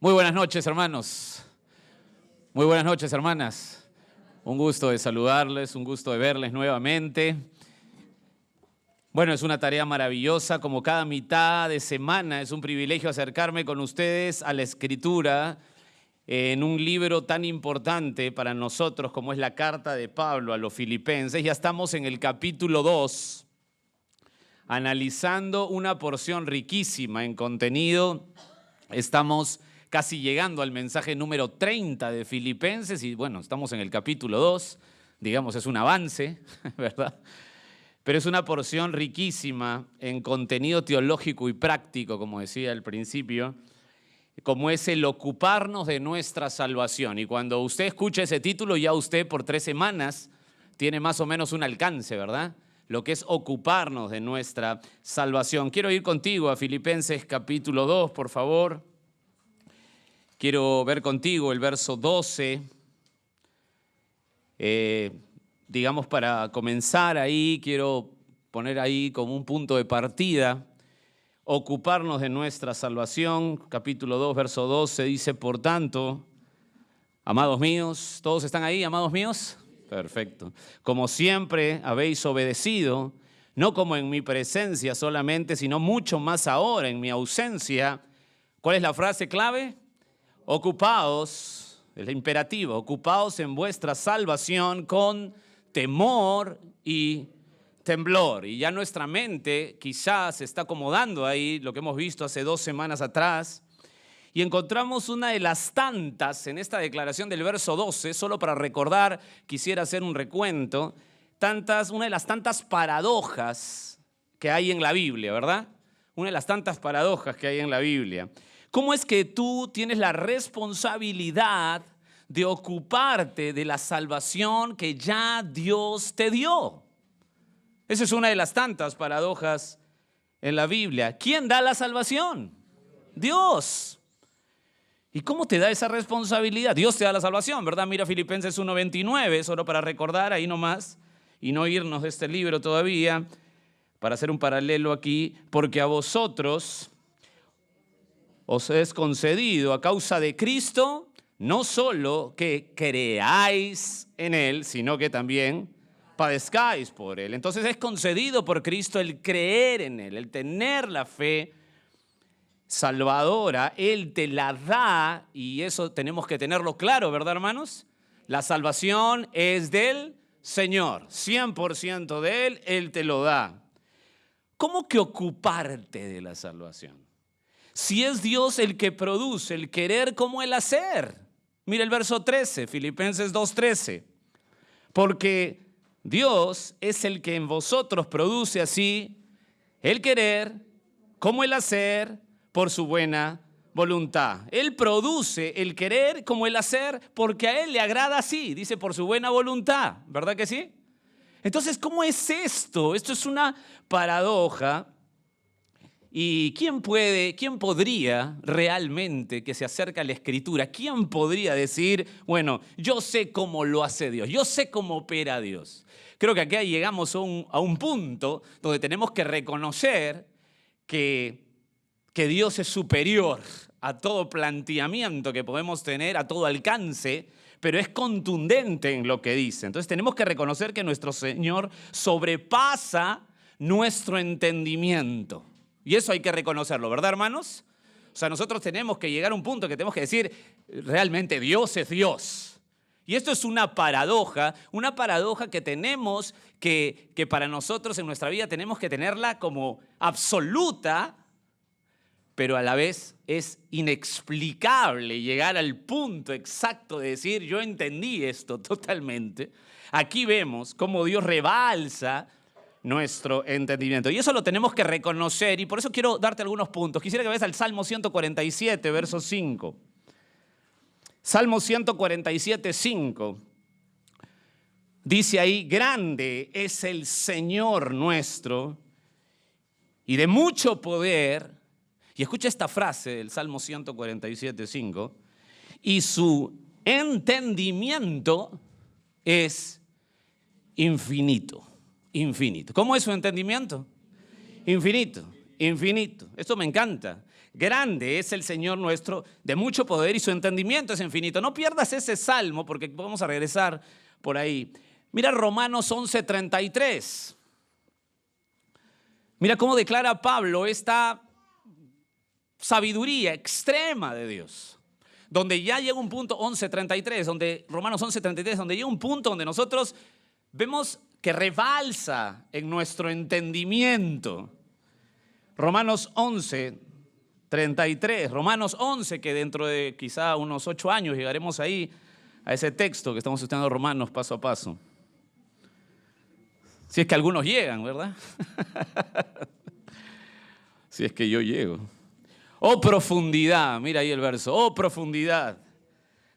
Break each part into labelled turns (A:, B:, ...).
A: Muy buenas noches, hermanos. Muy buenas noches, hermanas. Un gusto de saludarles, un gusto de verles nuevamente. Bueno, es una tarea maravillosa, como cada mitad de semana es un privilegio acercarme con ustedes a la Escritura en un libro tan importante para nosotros como es la carta de Pablo a los Filipenses. Ya estamos en el capítulo 2, analizando una porción riquísima en contenido. Estamos casi llegando al mensaje número 30 de Filipenses y bueno, estamos en el capítulo 2, digamos es un avance, ¿verdad? Pero es una porción riquísima en contenido teológico y práctico, como decía al principio, como es el ocuparnos de nuestra salvación. Y cuando usted escucha ese título, ya usted por 3 semanas tiene más o menos un alcance, ¿verdad? Lo que es ocuparnos de nuestra salvación. Quiero ir contigo a Filipenses capítulo 2, por favor. Quiero ver contigo el verso 12. Digamos, para comenzar ahí, quiero poner ahí como un punto de partida, ocuparnos de nuestra salvación. Capítulo 2, verso 12 dice, por tanto, amados míos, ¿todos están ahí, amados míos? Perfecto. Como siempre habéis obedecido, no como en mi presencia solamente, sino mucho más ahora en mi ausencia. ¿Cuál es la frase clave? Ocupaos, es el imperativo, ocupaos en vuestra salvación con temor y temblor. Y ya nuestra mente quizás se está acomodando ahí, lo que hemos visto hace 2 semanas atrás, y encontramos una de las tantas en esta declaración del verso 12, solo para recordar, quisiera hacer un recuento, una de las tantas paradojas que hay en la Biblia, ¿verdad? Una de las tantas paradojas que hay en la Biblia. ¿Cómo es que tú tienes la responsabilidad de ocuparte de la salvación que ya Dios te dio? Esa es una de las tantas paradojas en la Biblia. ¿Quién da la salvación? Dios. ¿Y cómo te da esa responsabilidad? Dios te da la salvación, ¿verdad? Mira Filipenses 1:29, solo para recordar ahí nomás y no irnos de este libro todavía, para hacer un paralelo aquí, porque a vosotros os es concedido a causa de Cristo, no solo que creáis en Él, sino que también padezcáis por Él. Entonces es concedido por Cristo el creer en Él, el tener la fe salvadora. Él te la da y eso tenemos que tenerlo claro, ¿verdad, hermanos? La salvación es del Señor, 100% de Él, Él te lo da. ¿Cómo que ocuparte de la salvación? Si es Dios el que produce el querer como el hacer. Mira el verso 13, Filipenses 2:13. Porque Dios es el que en vosotros produce así el querer como el hacer por su buena voluntad. Él produce el querer como el hacer porque a Él le agrada así, dice por su buena voluntad, ¿verdad que sí? Entonces, ¿cómo es esto? Esto es una paradoja. ¿Y quién podría realmente que se acerca a la Escritura? ¿Quién podría decir, bueno, yo sé cómo lo hace Dios, yo sé cómo opera Dios? Creo que acá llegamos a un punto donde tenemos que reconocer que Dios es superior a todo planteamiento que podemos tener, a todo alcance, pero es contundente en lo que dice. Entonces tenemos que reconocer que nuestro Señor sobrepasa nuestro entendimiento. Y eso hay que reconocerlo, ¿verdad, hermanos? O sea, nosotros tenemos que llegar a un punto que tenemos que decir, realmente Dios es Dios. Y esto es una paradoja que tenemos que para nosotros en nuestra vida tenemos que tenerla como absoluta, pero a la vez es inexplicable llegar al punto exacto de decir, yo entendí esto totalmente. Aquí vemos cómo Dios rebalsa nuestro entendimiento. Y eso lo tenemos que reconocer y por eso quiero darte algunos puntos. Quisiera que veas al Salmo 147, verso 5. Salmo 147, 5. Dice ahí, grande es el Señor nuestro y de mucho poder. Y escucha esta frase del Salmo 147, 5. Y su entendimiento es infinito. Infinito. ¿Cómo es su entendimiento? Infinito, infinito. Esto me encanta. Grande es el Señor nuestro, de mucho poder y su entendimiento es infinito. No pierdas ese salmo porque vamos a regresar por ahí. Mira Romanos 11:33. Mira cómo declara Pablo esta sabiduría extrema de Dios. Donde ya llega un punto, 11:33, Romanos 11:33, donde llega un punto donde nosotros vemos que rebalsa en nuestro entendimiento. Romanos 11:33, Romanos 11, que dentro de quizá unos 8 años llegaremos ahí a ese texto que estamos estudiando Romanos paso a paso. Si es que algunos llegan, ¿verdad? Si es que yo llego. Oh profundidad, mira ahí el verso, oh profundidad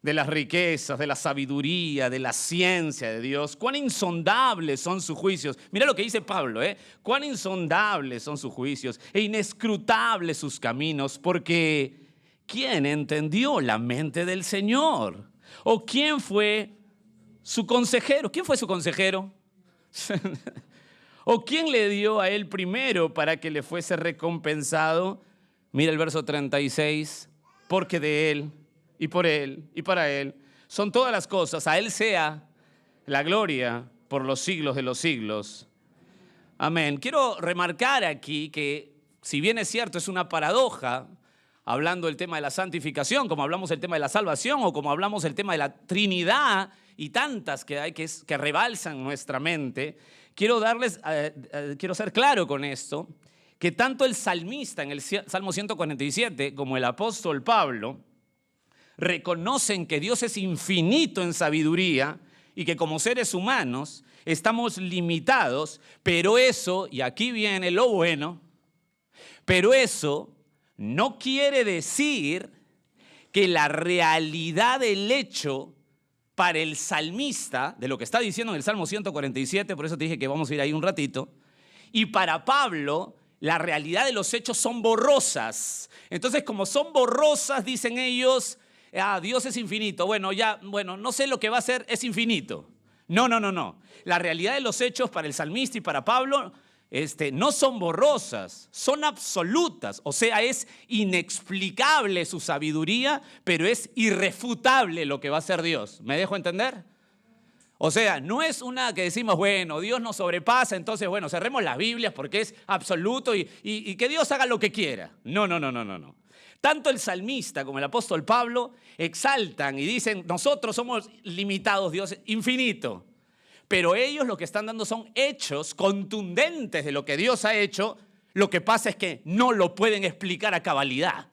A: de las riquezas, de la sabiduría, de la ciencia de Dios. Cuán insondables son sus juicios. Mira lo que dice Pablo, cuán insondables son sus juicios e inescrutables sus caminos, porque ¿quién entendió la mente del Señor? ¿O quién fue su consejero? ¿Quién fue su consejero? ¿O quién le dio a él primero para que le fuese recompensado? Mira el verso 36, porque de él y por él y para él son todas las cosas, a él sea la gloria por los siglos de los siglos. Amén. Quiero remarcar aquí que si bien es cierto es una paradoja, hablando del tema de la santificación, como hablamos del tema de la salvación o como hablamos del tema de la Trinidad y tantas que hay que rebalsan nuestra mente, quiero ser claro con esto, que tanto el salmista en el Salmo 147 como el apóstol Pablo reconocen que Dios es infinito en sabiduría y que como seres humanos estamos limitados, pero eso, y aquí viene lo bueno, pero eso no quiere decir que la realidad del hecho para el salmista, de lo que está diciendo en el Salmo 147, por eso te dije que vamos a ir ahí un ratito, y para Pablo, la realidad de los hechos son borrosas. Entonces, como son borrosas, dicen ellos, Dios es infinito. Bueno, no sé lo que va a hacer, es infinito. No. La realidad de los hechos para el salmista y para Pablo no son borrosas, son absolutas. O sea, es inexplicable su sabiduría, pero es irrefutable lo que va a hacer Dios. ¿Me dejo entender? O sea, no es una que decimos, bueno, Dios nos sobrepasa, entonces, bueno, cerremos las Biblias porque es absoluto y que Dios haga lo que quiera. No. Tanto el salmista como el apóstol Pablo exaltan y dicen, nosotros somos limitados, Dios es infinito. Pero ellos lo que están dando son hechos contundentes de lo que Dios ha hecho. Lo que pasa es que no lo pueden explicar a cabalidad.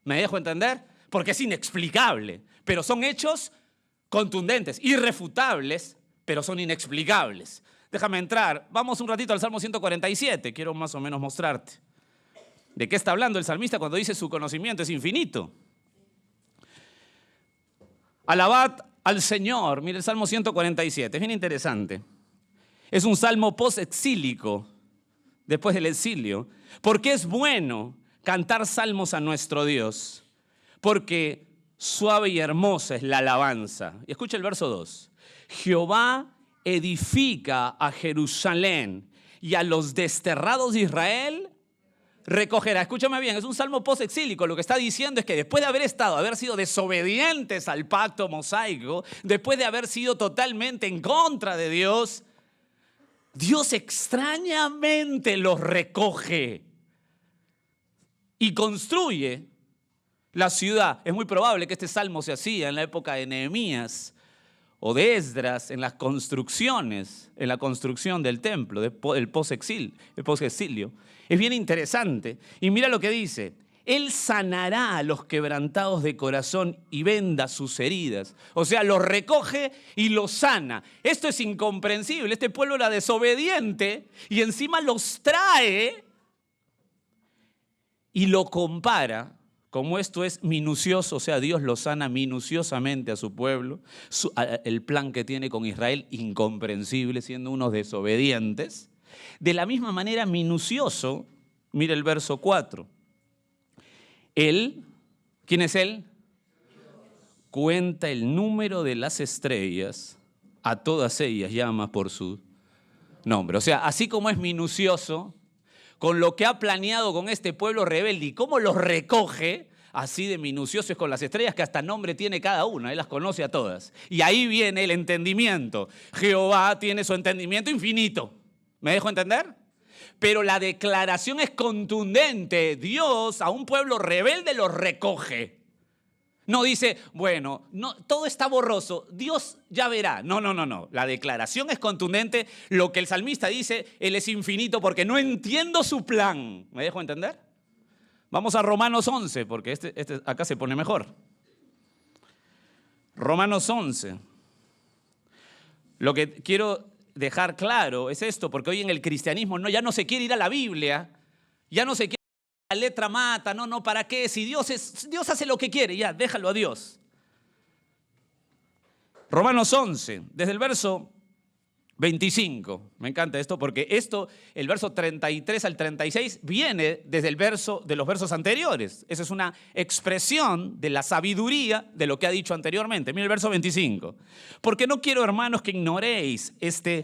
A: ¿Me dejo entender? Porque es inexplicable. Pero son hechos contundentes, irrefutables, pero son inexplicables. Déjame entrar. Vamos un ratito al Salmo 147. Quiero más o menos mostrarte. ¿De qué está hablando el salmista cuando dice su conocimiento es infinito? Alabad al Señor. Mire el Salmo 147, es bien interesante. Es un salmo post-exílico, después del exilio. Porque es bueno cantar salmos a nuestro Dios, porque suave y hermosa es la alabanza. Y escucha el verso 2. Jehová edifica a Jerusalén y a los desterrados de Israel recogerá. Escúchame bien, es un salmo post-exílico. Lo que está diciendo es que después de haber sido desobedientes al pacto mosaico, después de haber sido totalmente en contra de Dios, Dios extrañamente los recoge y construye la ciudad. Es muy probable que este salmo se hacía en la época de Nehemías o de Esdras, en las construcciones, en la construcción del templo, el post-exilio. Es bien interesante. Y mira lo que dice. Él sanará a los quebrantados de corazón y venda sus heridas. O sea, los recoge y los sana. Esto es incomprensible. Este pueblo era desobediente y encima los trae y lo compara. Como esto es minucioso, o sea, Dios lo sana minuciosamente a su pueblo. El plan que tiene con Israel, incomprensible, siendo unos desobedientes. De la misma manera, minucioso, mira el verso 4. Él, ¿quién es él? Cuenta el número de las estrellas, a todas ellas llama por su nombre. O sea, así como es minucioso, con lo que ha planeado con este pueblo rebelde y cómo los recoge, así de minucioso es con las estrellas que hasta nombre tiene cada una, Él las conoce a todas. Y ahí viene el entendimiento. Jehová tiene su entendimiento infinito. ¿Me dejo entender? Pero la declaración es contundente. Dios a un pueblo rebelde lo recoge. No dice, bueno, no, todo está borroso, Dios ya verá. No. La declaración es contundente. Lo que el salmista dice, Él es infinito porque no entiendo su plan. ¿Me dejo entender? Vamos a Romanos 11, porque este acá se pone mejor. Romanos 11. Lo que quiero dejar claro es esto, porque hoy en el cristianismo ya no se quiere ir a la Biblia, ya no se quiere. La letra mata, no, ¿para qué? Si Dios hace lo que quiere, ya, déjalo a Dios. Romanos 11, desde el verso 25. Me encanta esto porque el verso 33 al 36 viene desde de los versos anteriores. Esa es una expresión de la sabiduría de lo que ha dicho anteriormente. Mira el verso 25. Porque no quiero, hermanos, que ignoréis este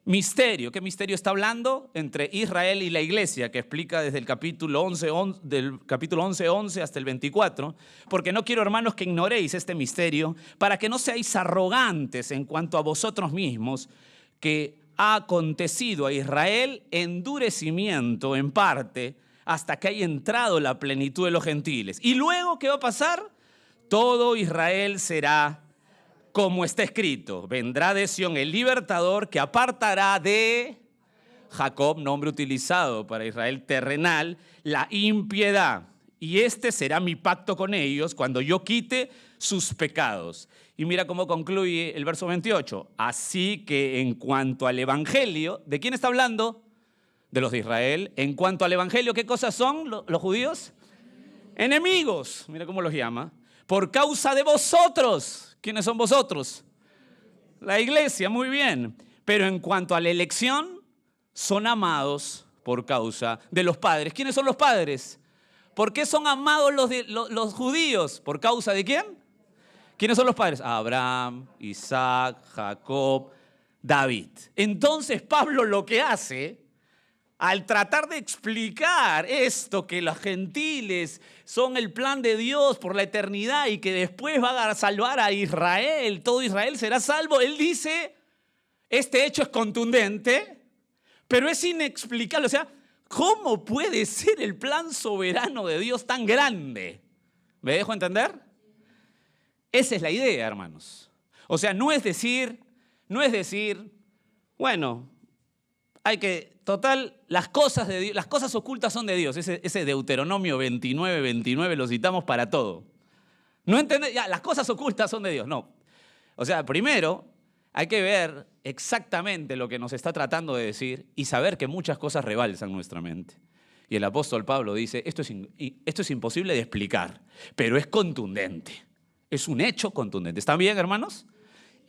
A: misterio. ¿Qué misterio está hablando? Entre Israel y la iglesia, que explica desde el capítulo 11 hasta el 24. Porque no quiero, hermanos, que ignoréis este misterio, para que no seáis arrogantes en cuanto a vosotros mismos, que ha acontecido a Israel endurecimiento en parte hasta que haya entrado la plenitud de los gentiles. Y luego, ¿qué va a pasar? Todo Israel será como está escrito, vendrá de Sión el libertador que apartará de Jacob, nombre utilizado para Israel terrenal, la impiedad. Y este será mi pacto con ellos cuando yo quite sus pecados. Y mira cómo concluye el verso 28. Así que en cuanto al evangelio, ¿de quién está hablando? De los de Israel. En cuanto al evangelio, ¿qué cosas son los judíos? Enemigos. Mira cómo los llama. Por causa de vosotros. ¿Quiénes son vosotros? La iglesia, muy bien. Pero en cuanto a la elección, son amados por causa de los padres. ¿Quiénes son los padres? ¿Por qué son amados los judíos? ¿Por causa de quién? ¿Quiénes son los padres? Abraham, Isaac, Jacob, David. Entonces Pablo lo que hace, al tratar de explicar esto, que los gentiles son el plan de Dios por la eternidad y que después va a salvar a Israel, todo Israel será salvo, él dice, este hecho es contundente, pero es inexplicable. O sea, ¿cómo puede ser el plan soberano de Dios tan grande? ¿Me dejo entender? Esa es la idea, hermanos. O sea, no es decir, bueno, las cosas de Dios, las cosas ocultas son de Dios. Ese Deuteronomio 29 lo citamos para todo. No entender, ya, las cosas ocultas son de Dios, no. O sea, primero hay que ver exactamente lo que nos está tratando de decir y saber que muchas cosas rebalsan nuestra mente. Y el apóstol Pablo dice, esto es imposible de explicar, pero es contundente. Es un hecho contundente. ¿Están bien, hermanos?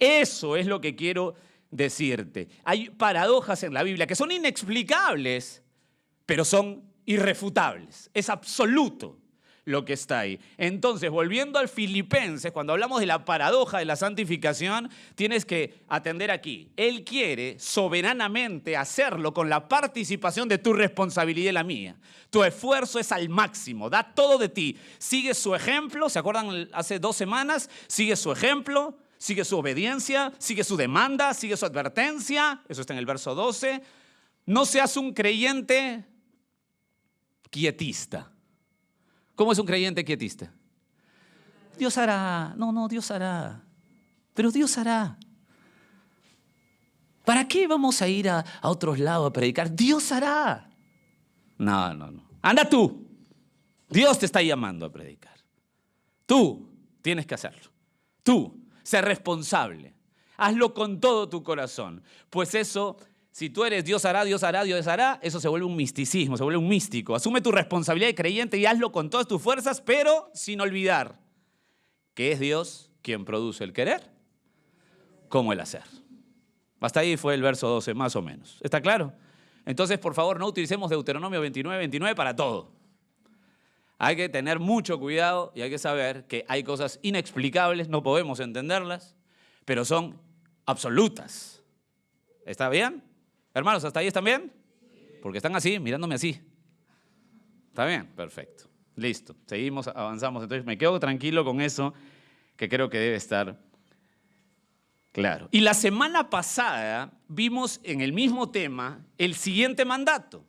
A: Eso es lo que quiero decirte. Hay paradojas en la Biblia que son inexplicables, pero son irrefutables. Es absoluto lo que está ahí. Entonces, volviendo al Filipenses, cuando hablamos de la paradoja de la santificación, tienes que atender aquí. Él quiere soberanamente hacerlo con la participación de tu responsabilidad y la mía. Tu esfuerzo es al máximo, da todo de ti. Sigue su ejemplo, ¿se acuerdan hace 2 semanas? Sigue su ejemplo, sigue su obediencia, sigue su demanda, sigue su advertencia. Eso está en el verso 12. No seas un creyente quietista. ¿Cómo es un creyente quietista? Dios hará. No, Dios hará. Pero Dios hará. ¿Para qué vamos a ir a otros lados a predicar? Dios hará. No. Anda tú. Dios te está llamando a predicar. Tú tienes que hacerlo. Tú, sé responsable. Hazlo con todo tu corazón. Pues eso, si tú eres Dios hará, eso se vuelve un misticismo, se vuelve un místico. Asume tu responsabilidad de creyente y hazlo con todas tus fuerzas, pero sin olvidar que es Dios quien produce el querer como el hacer. Hasta ahí fue el verso 12, más o menos. ¿Está claro? Entonces, por favor, no utilicemos Deuteronomio 29 para todo. Hay que tener mucho cuidado y hay que saber que hay cosas inexplicables, no podemos entenderlas, pero son absolutas. ¿Está bien? Hermanos, ¿hasta ahí están bien? Porque están así, mirándome así. ¿Está bien? Perfecto. Listo. Seguimos, avanzamos. Entonces me quedo tranquilo con eso, que creo que debe estar claro. Y la semana pasada vimos en el mismo tema el siguiente mandato,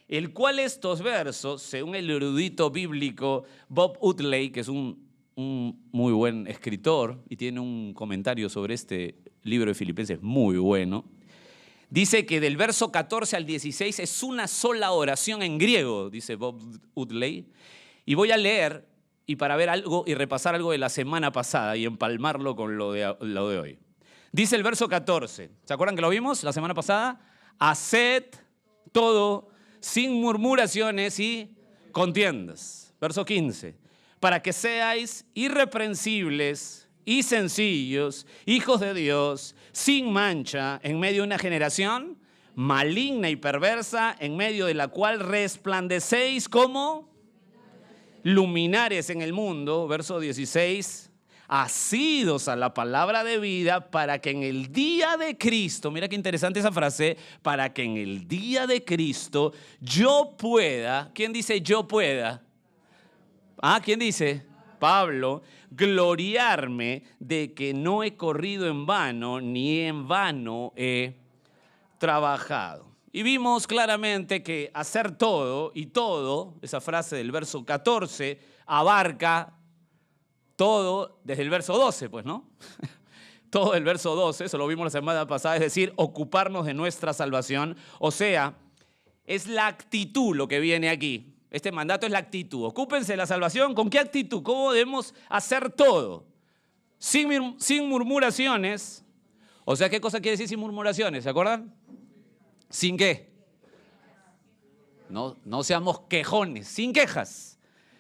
A: el cual estos versos, según el erudito bíblico Bob Utley, que es un muy buen escritor y tiene un comentario sobre este libro de Filipenses muy bueno, dice que del verso 14 al 16 es una sola oración en griego, dice Bob Utley. Y voy a leer y para ver algo y repasar algo de la semana pasada y empalmarlo con lo de hoy. Dice el verso 14, ¿se acuerdan que lo vimos la semana pasada? Haced todo sin murmuraciones y contiendas. Verso 15, para que seáis irreprensibles y sencillos, hijos de Dios, sin mancha, en medio de una generación maligna y perversa, en medio de la cual resplandecéis como luminares en el mundo. Verso 16, asidos a la palabra de vida, para que en el día de Cristo, mira qué interesante esa frase, para que en el día de Cristo yo pueda, ¿quién dice yo pueda? ¿Quién dice? Pablo, gloriarme de que no he corrido en vano, ni en vano he trabajado. Y vimos claramente que hacer todo y todo, esa frase del verso 14, abarca todo desde el verso 12, pues, ¿no? Todo el verso 12, eso lo vimos la semana pasada, es decir, ocuparnos de nuestra salvación. O sea, es la actitud lo que viene aquí. Este mandato es la actitud. Ocúpense de la salvación. ¿Con qué actitud? ¿Cómo debemos hacer todo? Sin murmuraciones. O sea, ¿qué cosa quiere decir sin murmuraciones? ¿Se acuerdan? ¿Sin qué? No seamos quejones, sin quejas,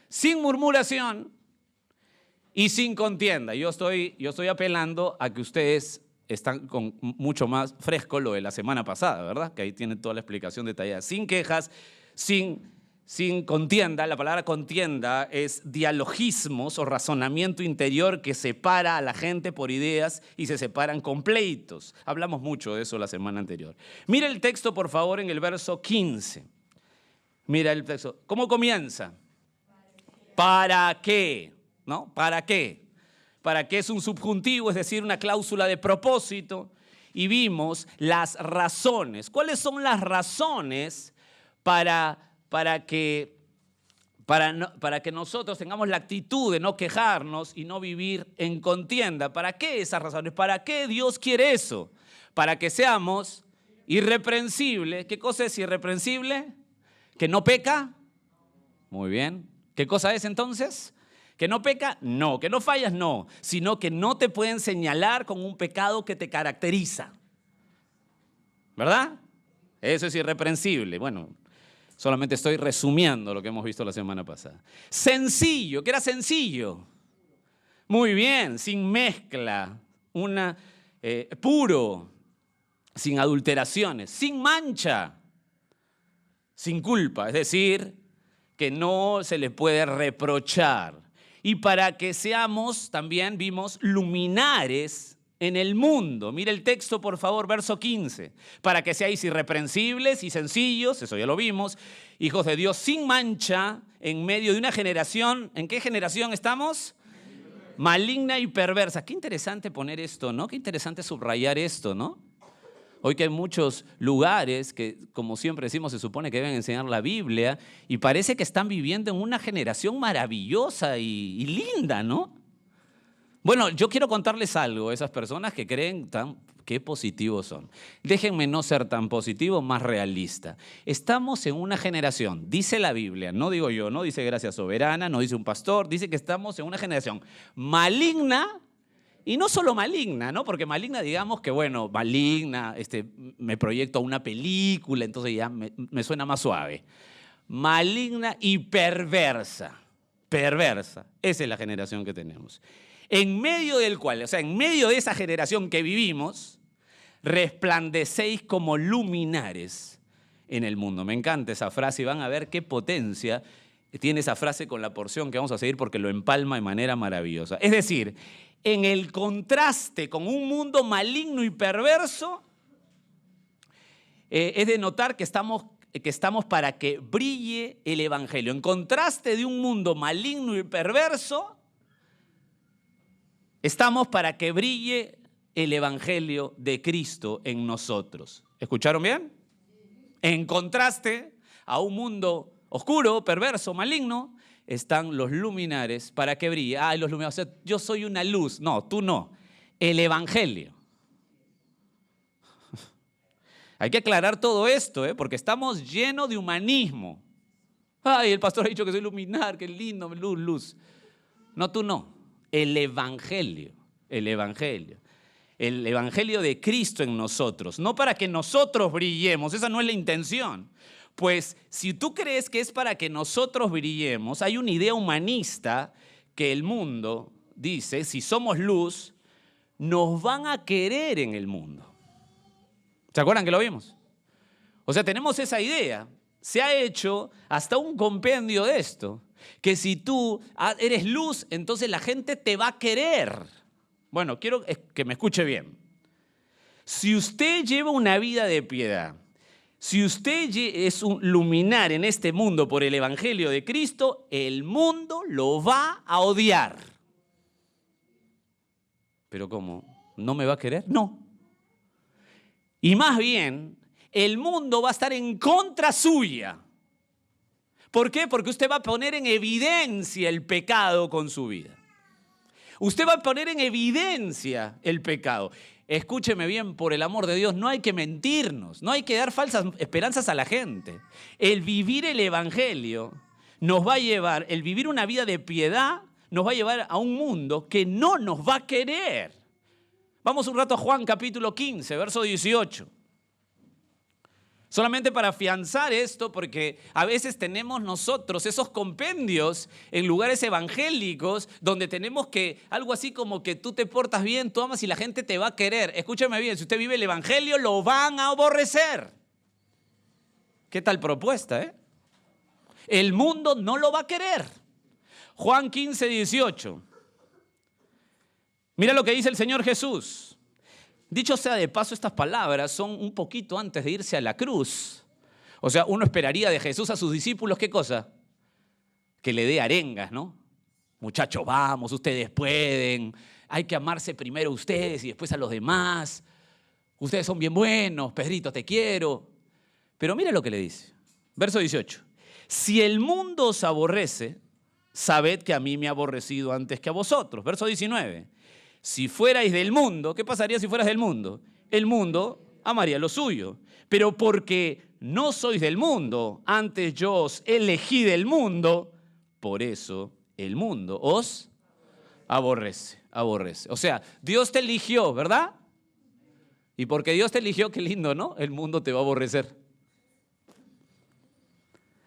A: sin murmuración y sin contienda. Yo estoy apelando a que ustedes están con mucho más fresco lo de la semana pasada, ¿verdad? Que ahí tienen toda la explicación detallada. Sin quejas, sin contienda. La palabra contienda es dialogismos o razonamiento interior que separa a la gente por ideas y se separan con pleitos. Hablamos mucho de eso la semana anterior. Mira el texto, por favor, en el verso 15. Mira el texto. ¿Cómo comienza? ¿Para qué? ¿No? ¿Para qué? ¿Para qué es un subjuntivo, es decir, una cláusula de propósito? Y vimos las razones. ¿Cuáles son las razones para que nosotros tengamos la actitud de no quejarnos y no vivir en contienda? ¿Para qué esas razones? ¿Para qué Dios quiere eso? Para que seamos irreprensibles. ¿Qué cosa es irreprensible? ¿Que no peca? Muy bien. ¿Qué cosa es entonces? ¿Que no peca? No. ¿Que no fallas? No. Sino que no te pueden señalar con un pecado que te caracteriza. ¿Verdad? Eso es irreprensible. Bueno, solamente estoy resumiendo lo que hemos visto la semana pasada. Sencillo, ¿qué era sencillo? Muy bien, sin mezcla, puro, sin adulteraciones, sin mancha, sin culpa, es decir, que no se le puede reprochar. Y para que seamos, también vimos, luminares en el mundo. Mira el texto, por favor, verso 15. Para que seáis irreprensibles y sencillos, eso ya lo vimos, hijos de Dios sin mancha, en medio de una generación. ¿En qué generación estamos? Maligna y perversa. Qué interesante poner esto, ¿no? Qué interesante subrayar esto, ¿no? Hoy que hay muchos lugares que, como siempre decimos, se supone que deben enseñar la Biblia y parece que están viviendo en una generación maravillosa y linda, ¿no? Bueno, yo quiero contarles algo a esas personas que creen qué positivos son. Déjenme no ser tan positivo, más realista. Estamos en una generación, dice la Biblia, no digo yo, no dice Gracia Soberana, no dice un pastor, dice que estamos en una generación maligna. Y no solo maligna, ¿no? Porque maligna, digamos que, bueno, maligna, me proyecto a una película, entonces ya me suena más suave. Maligna y perversa. Perversa. Esa es la generación que tenemos. En medio del cual, o sea, en medio de esa generación que vivimos, resplandecéis como luminares en el mundo. Me encanta esa frase y van a ver qué potencia tiene esa frase con la porción que vamos a seguir porque lo empalma de manera maravillosa. Es decir, en el contraste con un mundo maligno y perverso, es de notar que estamos que estamos para que brille el evangelio. En contraste de un mundo maligno y perverso, estamos para que brille el evangelio de Cristo en nosotros. ¿Escucharon bien? En contraste a un mundo oscuro, perverso, maligno, están los luminares para que brille. Ay, los luminares, o sea, yo soy una luz. No, tú no. El evangelio. Hay que aclarar todo esto, porque estamos llenos de humanismo. Ay, el pastor ha dicho que soy luminar, que lindo, luz, luz. No, tú no. El evangelio, el evangelio. El evangelio de Cristo en nosotros. No para que nosotros brillemos, esa no es la intención. Pues si tú crees que es para que nosotros brillemos, hay una idea humanista que el mundo dice, si somos luz, nos van a querer en el mundo. ¿Se acuerdan que lo vimos? O sea, tenemos esa idea. Se ha hecho hasta un compendio de esto, que si tú eres luz, entonces la gente te va a querer. Bueno, quiero que me escuche bien. Si usted lleva una vida de piedad, si usted es un luminar en este mundo por el evangelio de Cristo, el mundo lo va a odiar. ¿Pero cómo? ¿No me va a querer? No. Y más bien, el mundo va a estar en contra suya. ¿Por qué? Porque usted va a poner en evidencia el pecado con su vida. Usted va a poner en evidencia el pecado. Escúcheme bien, por el amor de Dios, no hay que mentirnos, no hay que dar falsas esperanzas a la gente. El vivir el evangelio nos va a llevar, el vivir una vida de piedad nos va a llevar a un mundo que no nos va a querer. Vamos un rato a Juan capítulo 15, verso 18. Solamente para afianzar esto, porque a veces tenemos nosotros esos compendios en lugares evangélicos donde tenemos que, algo así como que tú te portas bien, tú amas y la gente te va a querer. Escúchame bien, si usted vive el evangelio, lo van a aborrecer. ¿Qué tal propuesta, El mundo no lo va a querer. Juan 15, 18. Mira lo que dice el Señor Jesús. Dicho sea de paso, estas palabras son un poquito antes de irse a la cruz. O sea, uno esperaría de Jesús a sus discípulos, ¿qué cosa? Que le dé arengas, ¿no? Muchachos, vamos, ustedes pueden. Hay que amarse primero a ustedes y después a los demás. Ustedes son bien buenos, Pedrito, te quiero. Pero mira lo que le dice. Verso 18. Si el mundo os aborrece, sabed que a mí me ha aborrecido antes que a vosotros. Verso 19. Si fuerais del mundo, ¿qué pasaría si fueras del mundo? El mundo amaría lo suyo. Pero porque no sois del mundo, antes yo os elegí del mundo, por eso el mundo os aborrece. O sea, Dios te eligió, ¿verdad? Y porque Dios te eligió, qué lindo, ¿no? El mundo te va a aborrecer.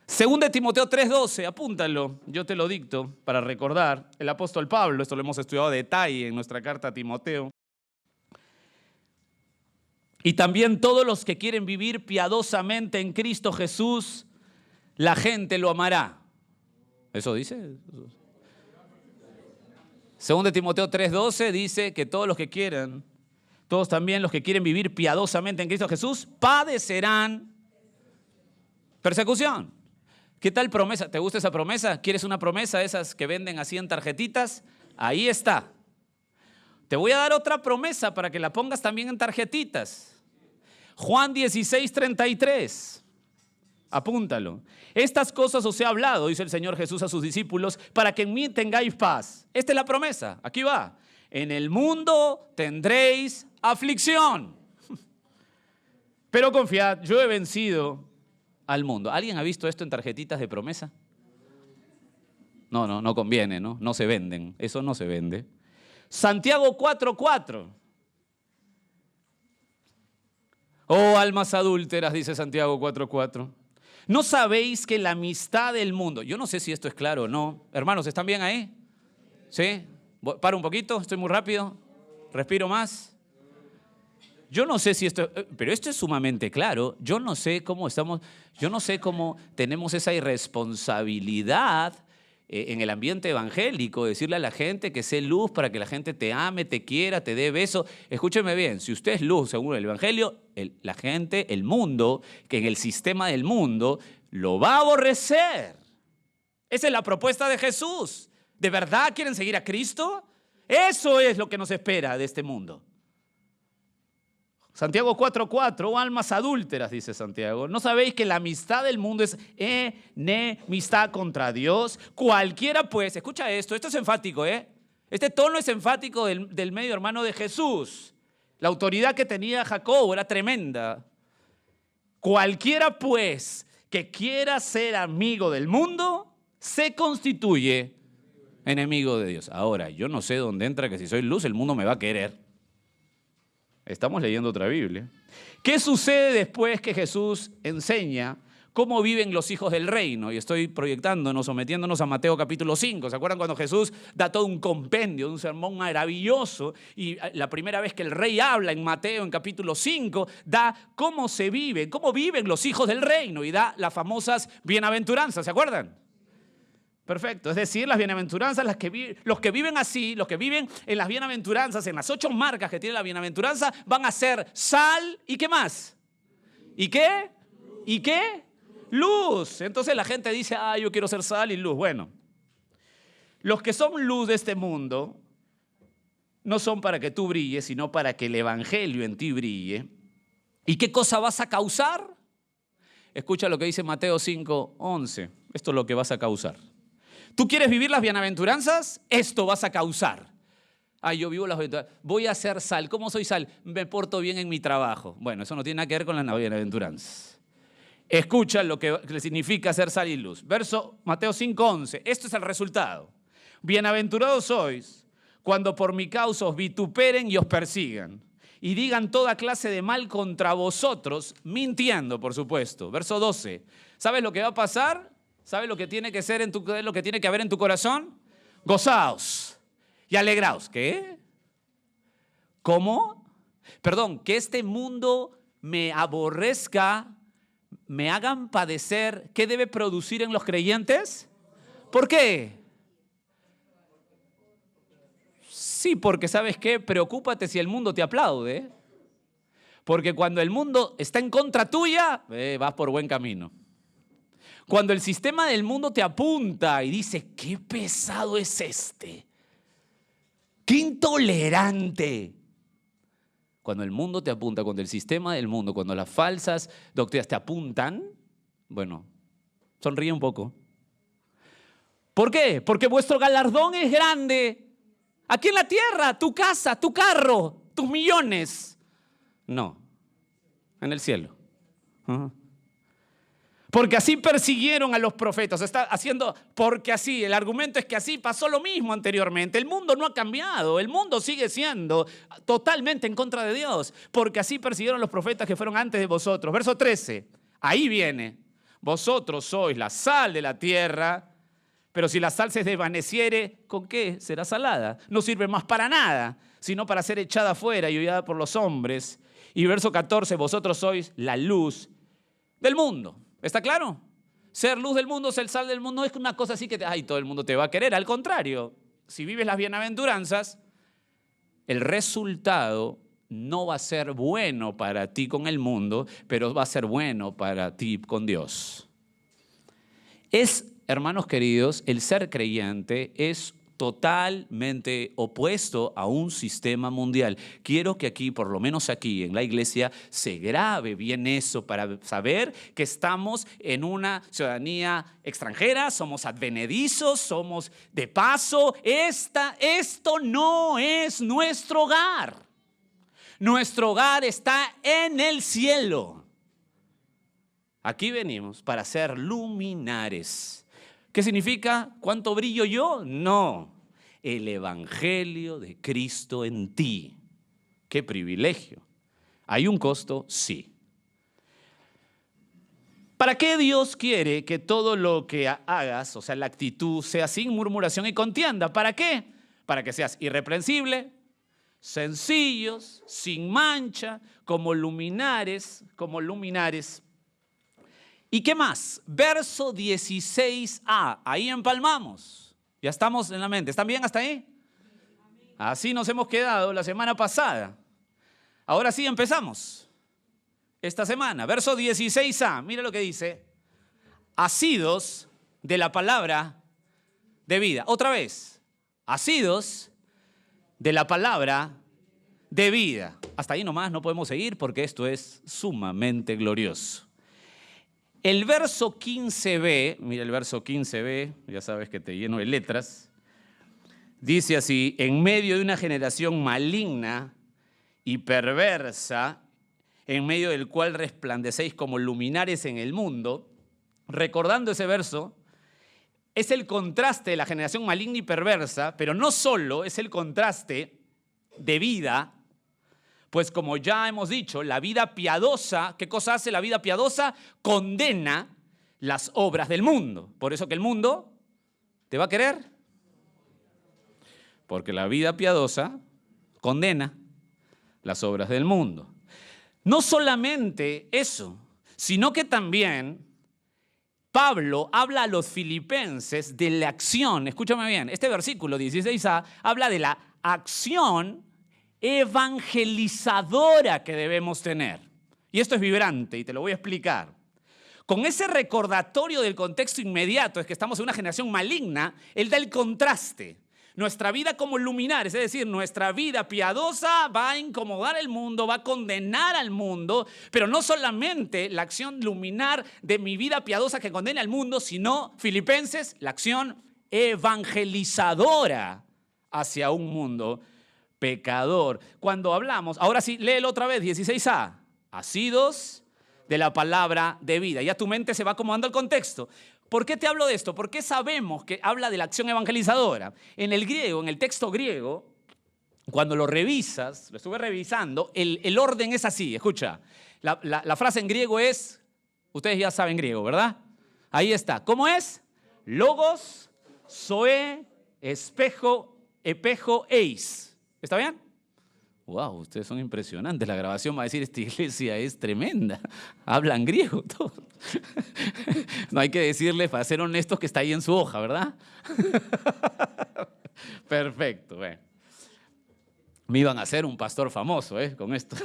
A: 2 de Timoteo 3:12, apúntalo, yo te lo dicto para recordar. El apóstol Pablo, esto lo hemos estudiado a detalle en nuestra carta a Timoteo. Y también todos los que quieren vivir piadosamente en Cristo Jesús, la gente lo amará. ¿Eso dice? 2 de Timoteo 3:12 dice que todos los que quieran, todos también los que quieren vivir piadosamente en Cristo Jesús, padecerán persecución. ¿Qué tal promesa? ¿Te gusta esa promesa? ¿Quieres una promesa? Esas que venden así en tarjetitas. Ahí está. Te voy a dar otra promesa para que la pongas también en tarjetitas. Juan 16:33. Apúntalo. Estas cosas os he hablado, dice el Señor Jesús a sus discípulos, para que en mí tengáis paz. Esta es la promesa. Aquí va. En el mundo tendréis aflicción. Pero confiad, yo he vencido al mundo. ¿Alguien ha visto esto en tarjetitas de promesa? No conviene, ¿no? No se venden. Eso no se vende. Santiago 4:4. Oh, almas adúlteras, dice Santiago 4:4. ¿No sabéis que la amistad del mundo? Yo no sé si esto es claro o no. Hermanos, ¿están bien ahí? ¿Sí? Paro un poquito, estoy muy rápido. Respiro más. Yo no sé si esto, pero esto es sumamente claro. Yo no sé cómo tenemos esa irresponsabilidad en el ambiente evangélico, decirle a la gente que sé luz para que la gente te ame, te quiera, te dé besos. Escúcheme bien, si usted es luz según el evangelio, la gente, el mundo, que en el sistema del mundo, lo va a aborrecer. Esa es la propuesta de Jesús. ¿De verdad quieren seguir a Cristo? Eso es lo que nos espera de este mundo. Santiago 4:4, almas adúlteras, dice Santiago. ¿No sabéis que la amistad del mundo es enemistad contra Dios? Cualquiera pues, escucha esto es enfático, Este tono es enfático del medio hermano de Jesús. La autoridad que tenía Jacobo era tremenda. Cualquiera pues que quiera ser amigo del mundo, se constituye enemigo de Dios. Ahora, yo no sé dónde entra que si soy luz el mundo me va a querer. Estamos leyendo otra Biblia. ¿Qué sucede después que Jesús enseña cómo viven los hijos del reino? Y estoy proyectándonos o metiéndonos a Mateo capítulo 5. ¿Se acuerdan cuando Jesús da todo un compendio, un sermón maravilloso? Y la primera vez que el rey habla en Mateo, en capítulo 5, da cómo se vive, cómo viven los hijos del reino. Y da las famosas bienaventuranzas, ¿se acuerdan? Perfecto, es decir, las bienaventuranzas, los que viven así, los que viven en las bienaventuranzas, en las 8 marcas que tiene la bienaventuranza, van a ser sal y ¿qué más? ¿Y qué? ¿Y qué? Luz. Entonces la gente dice, yo quiero ser sal y luz. Bueno, los que son luz de este mundo no son para que tú brilles, sino para que el evangelio en ti brille. ¿Y qué cosa vas a causar? Escucha lo que dice Mateo 5:11. Esto es lo que vas a causar. ¿Tú quieres vivir las bienaventuranzas? Esto vas a causar. Yo vivo las bienaventuranzas. Voy a ser sal. ¿Cómo soy sal? Me porto bien en mi trabajo. Bueno, eso no tiene nada que ver con las bienaventuranzas. Escucha lo que significa ser sal y luz. Verso Mateo 5:11. Esto es el resultado. Bienaventurados sois cuando por mi causa os vituperen y os persigan y digan toda clase de mal contra vosotros, mintiendo, por supuesto. Verso 12. ¿Sabes lo que va a pasar? ¿Sabes lo que tiene que ser lo que tiene que haber en tu corazón? Gozaos y alegraos. ¿Qué? ¿Cómo? Perdón, que este mundo me aborrezca, me hagan padecer. ¿Qué debe producir en los creyentes? ¿Por qué? Sí, porque ¿sabes qué? Preocúpate si el mundo te aplaude. Porque cuando el mundo está en contra tuya, vas por buen camino. Cuando el sistema del mundo te apunta y dice, qué pesado es este, qué intolerante. Cuando el mundo te apunta, cuando el sistema del mundo, cuando las falsas doctrinas te apuntan, bueno, sonríe un poco. ¿Por qué? Porque vuestro galardón es grande. Aquí en la tierra, tu casa, tu carro, tus millones. No, en el cielo. Porque así persiguieron a los profetas. Está haciendo, porque así, el argumento es que así pasó lo mismo anteriormente. El mundo no ha cambiado, el mundo sigue siendo totalmente en contra de Dios. Porque así persiguieron a los profetas que fueron antes de vosotros. Verso 13, ahí viene. Vosotros sois la sal de la tierra, pero si la sal se desvaneciere, ¿con qué será salada? No sirve más para nada, sino para ser echada afuera y hollada por los hombres. Y verso 14, vosotros sois la luz del mundo. ¿Está claro? Ser luz del mundo, ser sal del mundo, no es una cosa así que todo el mundo te va a querer. Al contrario, si vives las bienaventuranzas, el resultado no va a ser bueno para ti con el mundo, pero va a ser bueno para ti con Dios. Hermanos queridos, el ser creyente es totalmente opuesto a un sistema mundial. Quiero que aquí, por lo menos aquí en la iglesia, se grabe bien eso para saber que estamos en una ciudadanía extranjera, somos advenedizos, somos de paso. Esto no es nuestro hogar. Nuestro hogar está en el cielo. Aquí venimos para ser luminares. ¿Qué significa? ¿Cuánto brillo yo? No. El evangelio de Cristo en ti. ¡Qué privilegio! ¿Hay un costo? Sí. ¿Para qué Dios quiere que todo lo que hagas, o sea, la actitud, sea sin murmuración y contienda? ¿Para qué? Para que seas irreprensible, sencillos, sin mancha, como luminares, ¿Y qué más? Verso 16a, ahí empalmamos. Ya estamos en la mente. ¿Están bien hasta ahí? Así nos hemos quedado la semana pasada. Ahora sí empezamos. Esta semana, verso 16a, mira lo que dice. Asidos de la palabra de vida. Otra vez, asidos de la palabra de vida. Hasta ahí nomás no podemos seguir porque esto es sumamente glorioso. El verso 15b, mira el verso 15b, ya sabes que te lleno de letras, dice así: en medio de una generación maligna y perversa, en medio del cual resplandecéis como luminares en el mundo. Recordando ese verso, es el contraste de la generación maligna y perversa, pero no solo es el contraste de vida, pues como ya hemos dicho, la vida piadosa, ¿qué cosa hace la vida piadosa? Condena las obras del mundo. Por eso que el mundo te va a querer, porque la vida piadosa condena las obras del mundo. No solamente eso, sino que también Pablo habla a los filipenses de la acción. Escúchame bien, este versículo 16a habla de la acción evangelizadora que debemos tener. Y esto es vibrante y te lo voy a explicar. Con ese recordatorio del contexto inmediato, es que estamos en una generación maligna, él da el contraste. Nuestra vida como luminares, es decir, nuestra vida piadosa va a incomodar el mundo, va a condenar al mundo, pero no solamente la acción luminar de mi vida piadosa que condena al mundo, sino, Filipenses, la acción evangelizadora hacia un mundo pecador. Cuando hablamos, ahora sí, léelo otra vez, 16a, asidos de la palabra de vida. Ya tu mente se va acomodando al contexto. ¿Por qué te hablo de esto? Porque sabemos que habla de la acción evangelizadora. En el griego, en el texto griego, cuando lo revisas, lo estuve revisando, el orden es así, escucha. La frase en griego es, ustedes ya saben griego, ¿verdad? Ahí está. ¿Cómo es? Logos, zoe, espejo, epejo, eis. ¿Está bien? Wow, ustedes son impresionantes. La grabación va a decir, esta iglesia es tremenda. Hablan griego todos. No hay que decirles, para ser honestos, que está ahí en su hoja, ¿verdad? Perfecto. Bueno. Me iban a hacer un pastor famoso, con esto.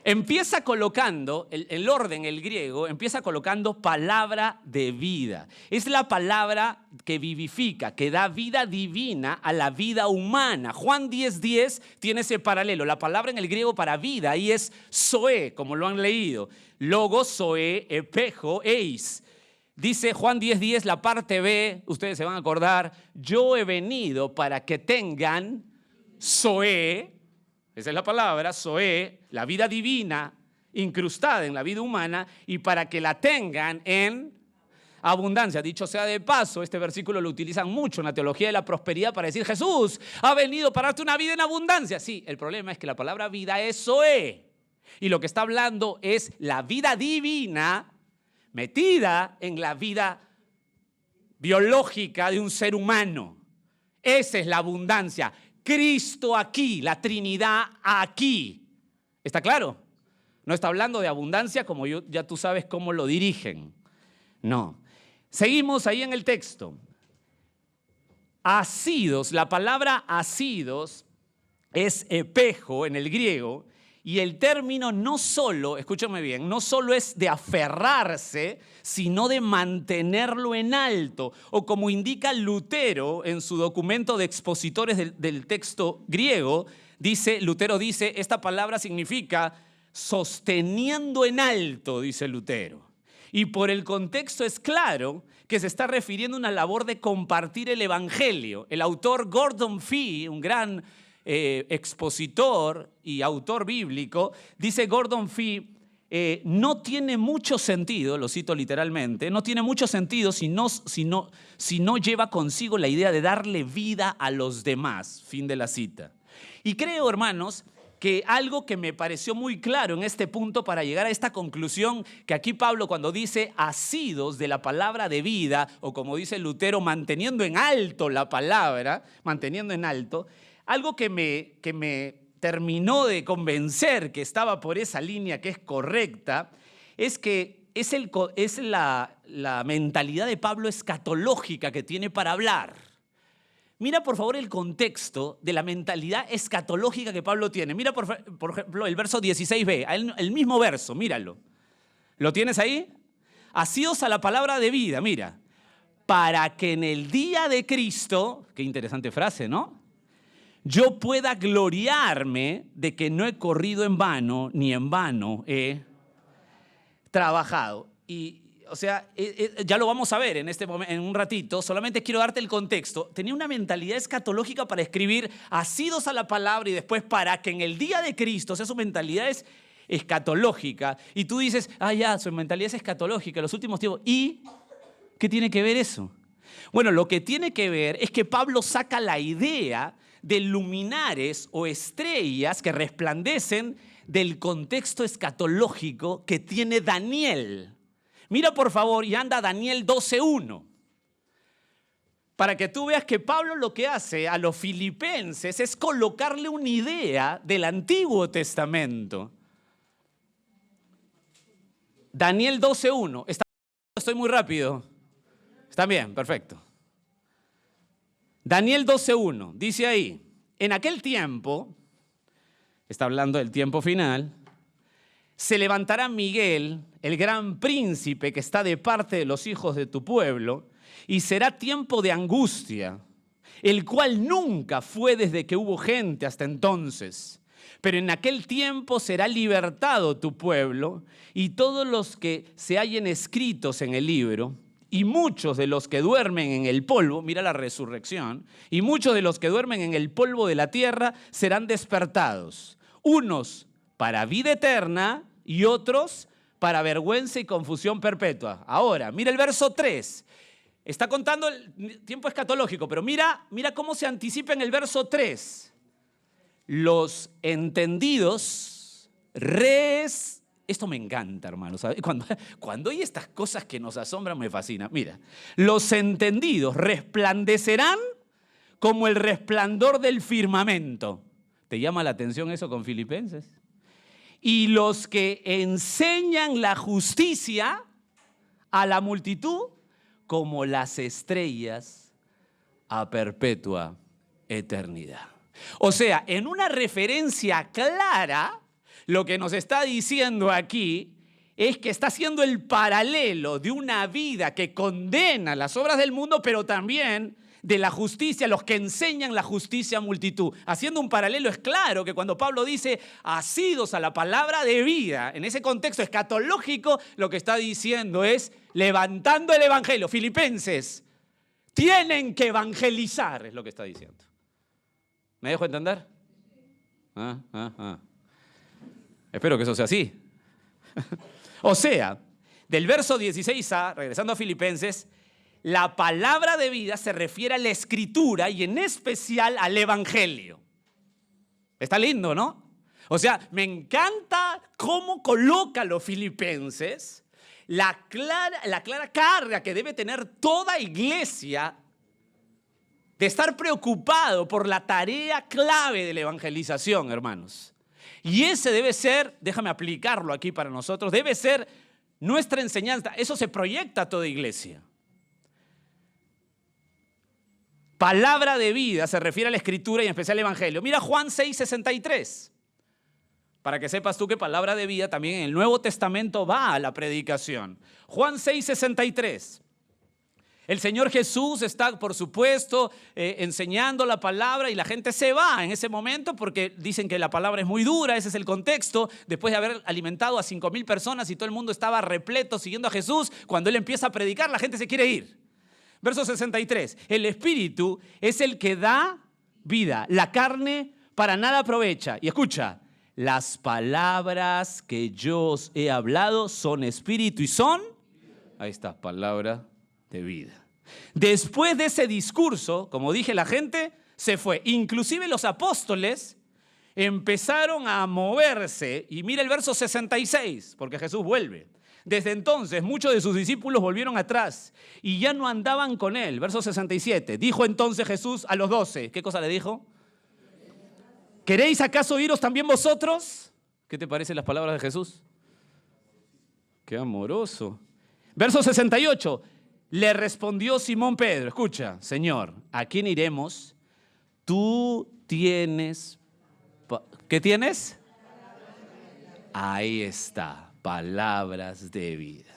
A: Empieza colocando, el orden, el griego, empieza colocando palabra de vida. Es la palabra que vivifica, que da vida divina a la vida humana. Juan 10:10 tiene ese paralelo. La palabra en el griego para vida ahí es zoe, como lo han leído. Logos, zoe, epejo, eis. Dice Juan 10:10, la parte B, ustedes se van a acordar, yo he venido para que tengan zoe. Esa es la palabra, zoe, la vida divina incrustada en la vida humana y para que la tengan en abundancia. Dicho sea de paso, este versículo lo utilizan mucho en la teología de la prosperidad para decir Jesús ha venido para darte una vida en abundancia. Sí, el problema es que la palabra vida es zoe y lo que está hablando es la vida divina metida en la vida biológica de un ser humano. Esa es la abundancia. Cristo aquí, la Trinidad aquí. ¿Está claro? No está hablando de abundancia como ya tú sabes cómo lo dirigen. No. Seguimos ahí en el texto. Asidos, la palabra asidos es epejo en el griego y el término no solo, escúchame bien, no solo es de aferrarse, sino de mantenerlo en alto. O como indica Lutero en su documento de expositores del texto griego, Lutero dice, esta palabra significa sosteniendo en alto, dice Lutero. Y por el contexto es claro que se está refiriendo a una labor de compartir el evangelio. El autor Gordon Fee, un gran expositor y autor bíblico, dice Gordon Fee, no tiene mucho sentido, lo cito literalmente, no tiene mucho sentido si no lleva consigo la idea de darle vida a los demás. Fin de la cita. Y creo, hermanos, que algo que me pareció muy claro en este punto para llegar a esta conclusión, que aquí Pablo cuando dice asidos de la palabra de vida, o como dice Lutero, manteniendo en alto la palabra, manteniendo en alto, algo que me terminó de convencer que estaba por esa línea que es correcta, es que es la mentalidad de Pablo escatológica que tiene para hablar. Mira por favor el contexto de la mentalidad escatológica que Pablo tiene. Mira por ejemplo el verso 16b, el mismo verso, míralo. ¿Lo tienes ahí? Asidos a la palabra de vida, mira. Para que en el día de Cristo, qué interesante frase, ¿no? Yo pueda gloriarme de que no he corrido en vano, ni en vano he trabajado. Y, o sea, ya lo vamos a ver en este momento, en un ratito. Solamente quiero darte el contexto. Tenía una mentalidad escatológica para escribir asidos a la palabra y después para que en el día de Cristo, o sea, su mentalidad es escatológica. Y tú dices, ya, su mentalidad es escatológica en los últimos tiempos. ¿Y qué tiene que ver eso? Bueno, lo que tiene que ver es que Pablo saca la idea de luminares o estrellas que resplandecen del contexto escatológico que tiene Daniel. Mira por favor y anda a Daniel 12:1. Para que tú veas que Pablo lo que hace a los filipenses es colocarle una idea del Antiguo Testamento. Daniel 12:1. Estoy muy rápido. ¿Está bien? Perfecto. Daniel 12:1. Dice ahí, en aquel tiempo, está hablando del tiempo final, se levantará Miguel, el gran príncipe que está de parte de los hijos de tu pueblo, y será tiempo de angustia, el cual nunca fue desde que hubo gente hasta entonces. Pero en aquel tiempo será libertado tu pueblo y todos los que se hallen escritos en el libro, y muchos de los que duermen en el polvo, mira la resurrección, y muchos de los que duermen en el polvo de la tierra serán despertados, unos para vida eterna y otros para vergüenza y confusión perpetua. Ahora, mira el verso 3. Está contando el tiempo escatológico, pero mira cómo se anticipa en el verso 3. Los entendidos, esto me encanta, hermano, ¿sabes? Cuando hay estas cosas que nos asombran, me fascina. Mira, los entendidos resplandecerán como el resplandor del firmamento. ¿Te llama la atención eso con Filipenses? Y los que enseñan la justicia a la multitud como las estrellas a perpetua eternidad. O sea, en una referencia clara, lo que nos está diciendo aquí es que está haciendo el paralelo de una vida que condena las obras del mundo, pero también de la justicia, los que enseñan la justicia a multitud. Haciendo un paralelo, es claro que cuando Pablo dice asidos a la palabra de vida, en ese contexto escatológico, lo que está diciendo es levantando el evangelio. Filipenses, tienen que evangelizar, es lo que está diciendo. ¿Me dejo entender? Espero que eso sea así. O sea, del verso 16a, regresando a Filipenses, la palabra de vida se refiere a la escritura y en especial al evangelio. Está lindo, ¿no? O sea, me encanta cómo coloca a los filipenses la clara carga que debe tener toda iglesia de estar preocupado por la tarea clave de la evangelización, hermanos. Y ese debe ser, déjame aplicarlo aquí para nosotros, debe ser nuestra enseñanza. Eso se proyecta a toda iglesia. Palabra de vida se refiere a la escritura y en especial al evangelio. Mira Juan 6:63. Para que sepas tú que palabra de vida también en el Nuevo Testamento va a la predicación. Juan 6:63. El Señor Jesús está, por supuesto, enseñando la palabra y la gente se va en ese momento porque dicen que la palabra es muy dura, ese es el contexto. Después de haber alimentado a 5,000 personas y todo el mundo estaba repleto siguiendo a Jesús, cuando Él empieza a predicar, la gente se quiere ir. Verso 63, el Espíritu es el que da vida, la carne para nada aprovecha. Y escucha, las palabras que yo os he hablado son espíritu y son, ahí está, palabra de vida. Después de ese discurso, como dije, la gente se fue. Inclusive los apóstoles empezaron a moverse. Y mira el verso 66, porque Jesús vuelve. Desde entonces muchos de sus discípulos volvieron atrás y ya no andaban con él. Verso 67. Dijo entonces Jesús a los 12. ¿Qué cosa le dijo? ¿Queréis acaso iros también vosotros? ¿Qué te parecen las palabras de Jesús? Qué amoroso. Verso 68. Le respondió Simón Pedro, escucha, Señor, ¿a quién iremos? Tú tienes... ¿Qué tienes? Ahí está, palabras de vida.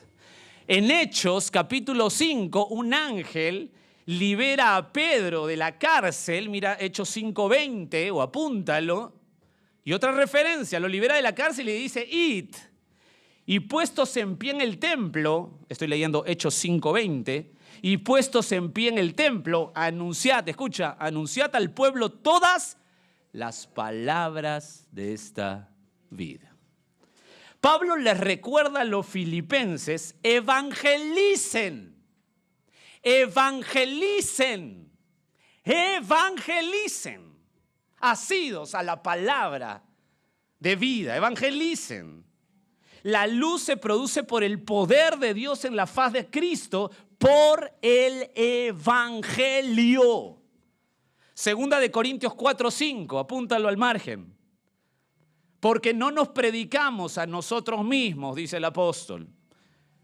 A: En Hechos, capítulo 5, un ángel libera a Pedro de la cárcel. Mira, Hechos 5:20, o apúntalo. Y otra referencia, lo libera de la cárcel y le dice, id. Y puestos en pie en el templo, estoy leyendo Hechos 5:20, y puestos en pie en el templo, anunciad, escucha, anunciad al pueblo todas las palabras de esta vida. Pablo les recuerda a los filipenses, evangelicen, evangelicen, evangelicen, asidos a la palabra de vida, evangelicen. La luz se produce por el poder de Dios en la faz de Cristo, por el evangelio. Segunda de Corintios 4:5, apúntalo al margen. Porque no nos predicamos a nosotros mismos, dice el apóstol.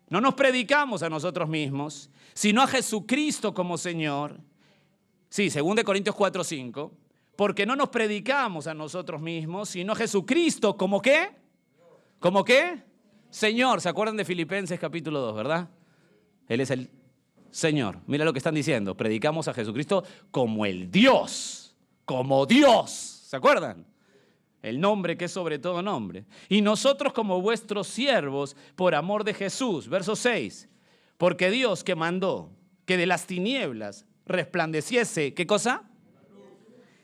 A: No nos predicamos a nosotros mismos, sino a Jesucristo como Señor. Sí, segunda de Corintios 4:5. Porque no nos predicamos a nosotros mismos, sino a Jesucristo como ¿qué? ¿Cómo qué? Señor. ¿Se acuerdan de Filipenses capítulo 2, verdad? Él es el Señor. Mira lo que están diciendo. Predicamos a Jesucristo como el Dios. Como Dios. ¿Se acuerdan? El nombre que es sobre todo nombre. Y nosotros como vuestros siervos por amor de Jesús. Verso 6. Porque Dios que mandó que de las tinieblas resplandeciese, ¿qué cosa?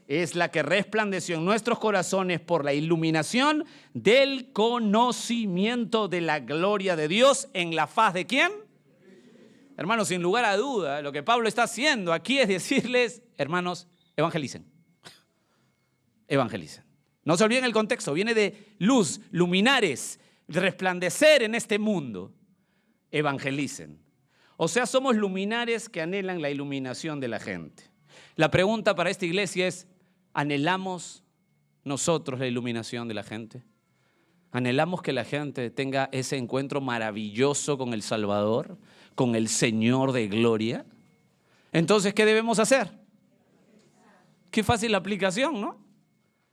A: Es la que resplandeció en nuestros corazones por la iluminación del conocimiento de la gloria de Dios en la faz de ¿quién? Hermanos, sin lugar a duda, lo que Pablo está haciendo aquí es decirles, hermanos, evangelicen. Evangelicen. No se olviden el contexto, viene de luz, luminares, resplandecer en este mundo. Evangelicen. O sea, somos luminares que anhelan la iluminación de la gente. La pregunta para esta iglesia es, ¿anhelamos nosotros la iluminación de la gente? ¿Anhelamos que la gente tenga ese encuentro maravilloso con el Salvador, con el Señor de gloria? Entonces, ¿qué debemos hacer? Qué fácil la aplicación, ¿no?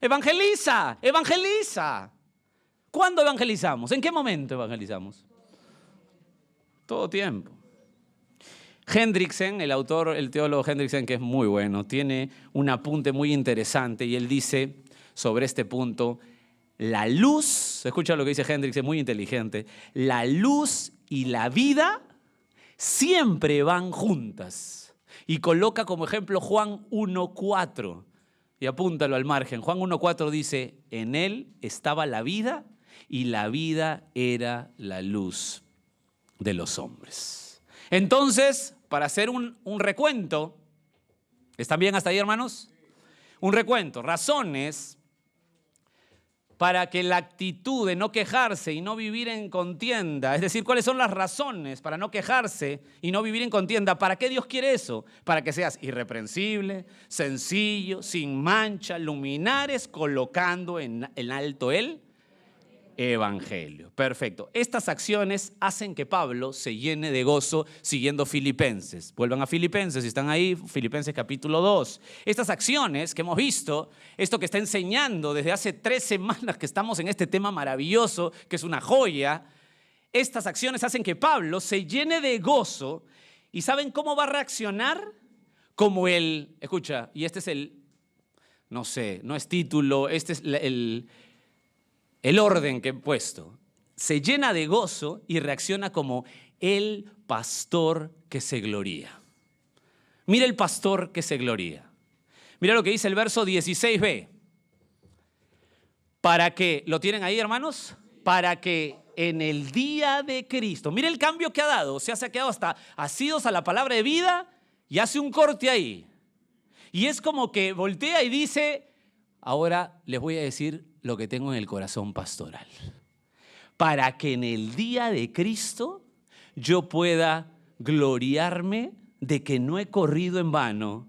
A: Evangeliza, evangeliza. ¿Cuándo evangelizamos? ¿En qué momento evangelizamos? Todo tiempo. Hendriksen, el autor, el teólogo Hendriksen, que es muy bueno, tiene un apunte muy interesante y él dice sobre este punto, la luz, escucha lo que dice Hendriksen, muy inteligente, la luz y la vida siempre van juntas. Y coloca como ejemplo Juan 1:4 y apúntalo al margen. Juan 1:4 dice, en él estaba la vida y la vida era la luz de los hombres. Entonces, para hacer un recuento, ¿están bien hasta ahí, hermanos? Un recuento, razones para que la actitud de no quejarse y no vivir en contienda, es decir, ¿cuáles son las razones para no quejarse y no vivir en contienda? ¿Para qué Dios quiere eso? Para que seas irreprensible, sencillo, sin mancha, luminares, colocando en alto el evangelio. Perfecto. Estas acciones hacen que Pablo se llene de gozo siguiendo Filipenses. Vuelvan a Filipenses, si están ahí, Filipenses capítulo 2. Estas acciones que hemos visto, esto que está enseñando desde hace 3 semanas que estamos en este tema maravilloso, que es una joya, estas acciones hacen que Pablo se llene de gozo. ¿Y saben cómo va a reaccionar? Como el, escucha, y este es el, no sé, no es título, este es el orden que he puesto. Se llena de gozo y reacciona como el pastor que se gloría. Mira el pastor que se gloría. Mira lo que dice el verso 16b. Para que, ¿lo tienen ahí, hermanos? Para que en el día de Cristo, mira el cambio que ha dado, o sea, se ha quedado hasta asidos a la palabra de vida y hace un corte ahí. Y es como que voltea y dice, ahora les voy a decir lo que tengo en el corazón pastoral. Para que en el día de Cristo yo pueda gloriarme de que no he corrido en vano,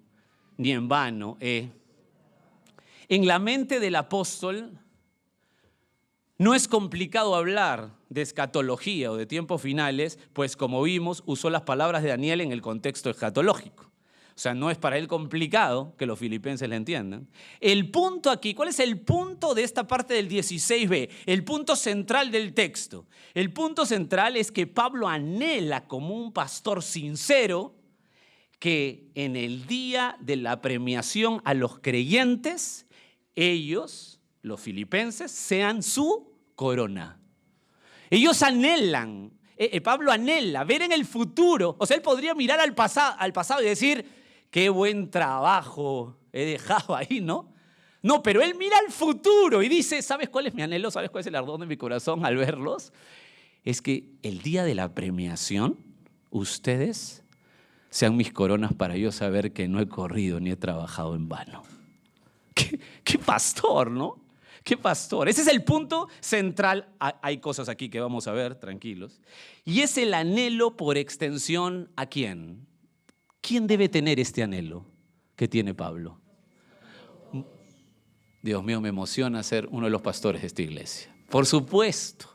A: ni en vano he. En la mente del apóstol, No es complicado hablar de escatología o de tiempos finales, pues como vimos, usó las palabras de Daniel en el contexto escatológico. O sea, no es para él complicado que los filipenses le entiendan. El punto aquí, ¿cuál es el punto de esta parte del 16b? El punto central del texto. El punto central es que Pablo anhela como un pastor sincero que en el día de la premiación a los creyentes, ellos, los filipenses, sean su corona. Ellos anhelan, Pablo anhela ver en el futuro, o sea, él podría mirar al pasado y decir, qué buen trabajo he dejado ahí, ¿no? No, pero él mira al futuro y dice, ¿sabes cuál es mi anhelo? ¿Sabes cuál es el ardor de mi corazón al verlos? Es que el día de la premiación, ustedes sean mis coronas para yo saber que no he corrido ni he trabajado en vano. ¿Qué pastor, ¿no? ¿Qué pastor? Ese es el punto central. Hay cosas aquí que vamos a ver, tranquilos. Y es el anhelo por extensión ¿a quién? ¿Quién debe tener este anhelo que tiene Pablo? Dios mío, me emociona ser uno de los pastores de esta iglesia. Por supuesto.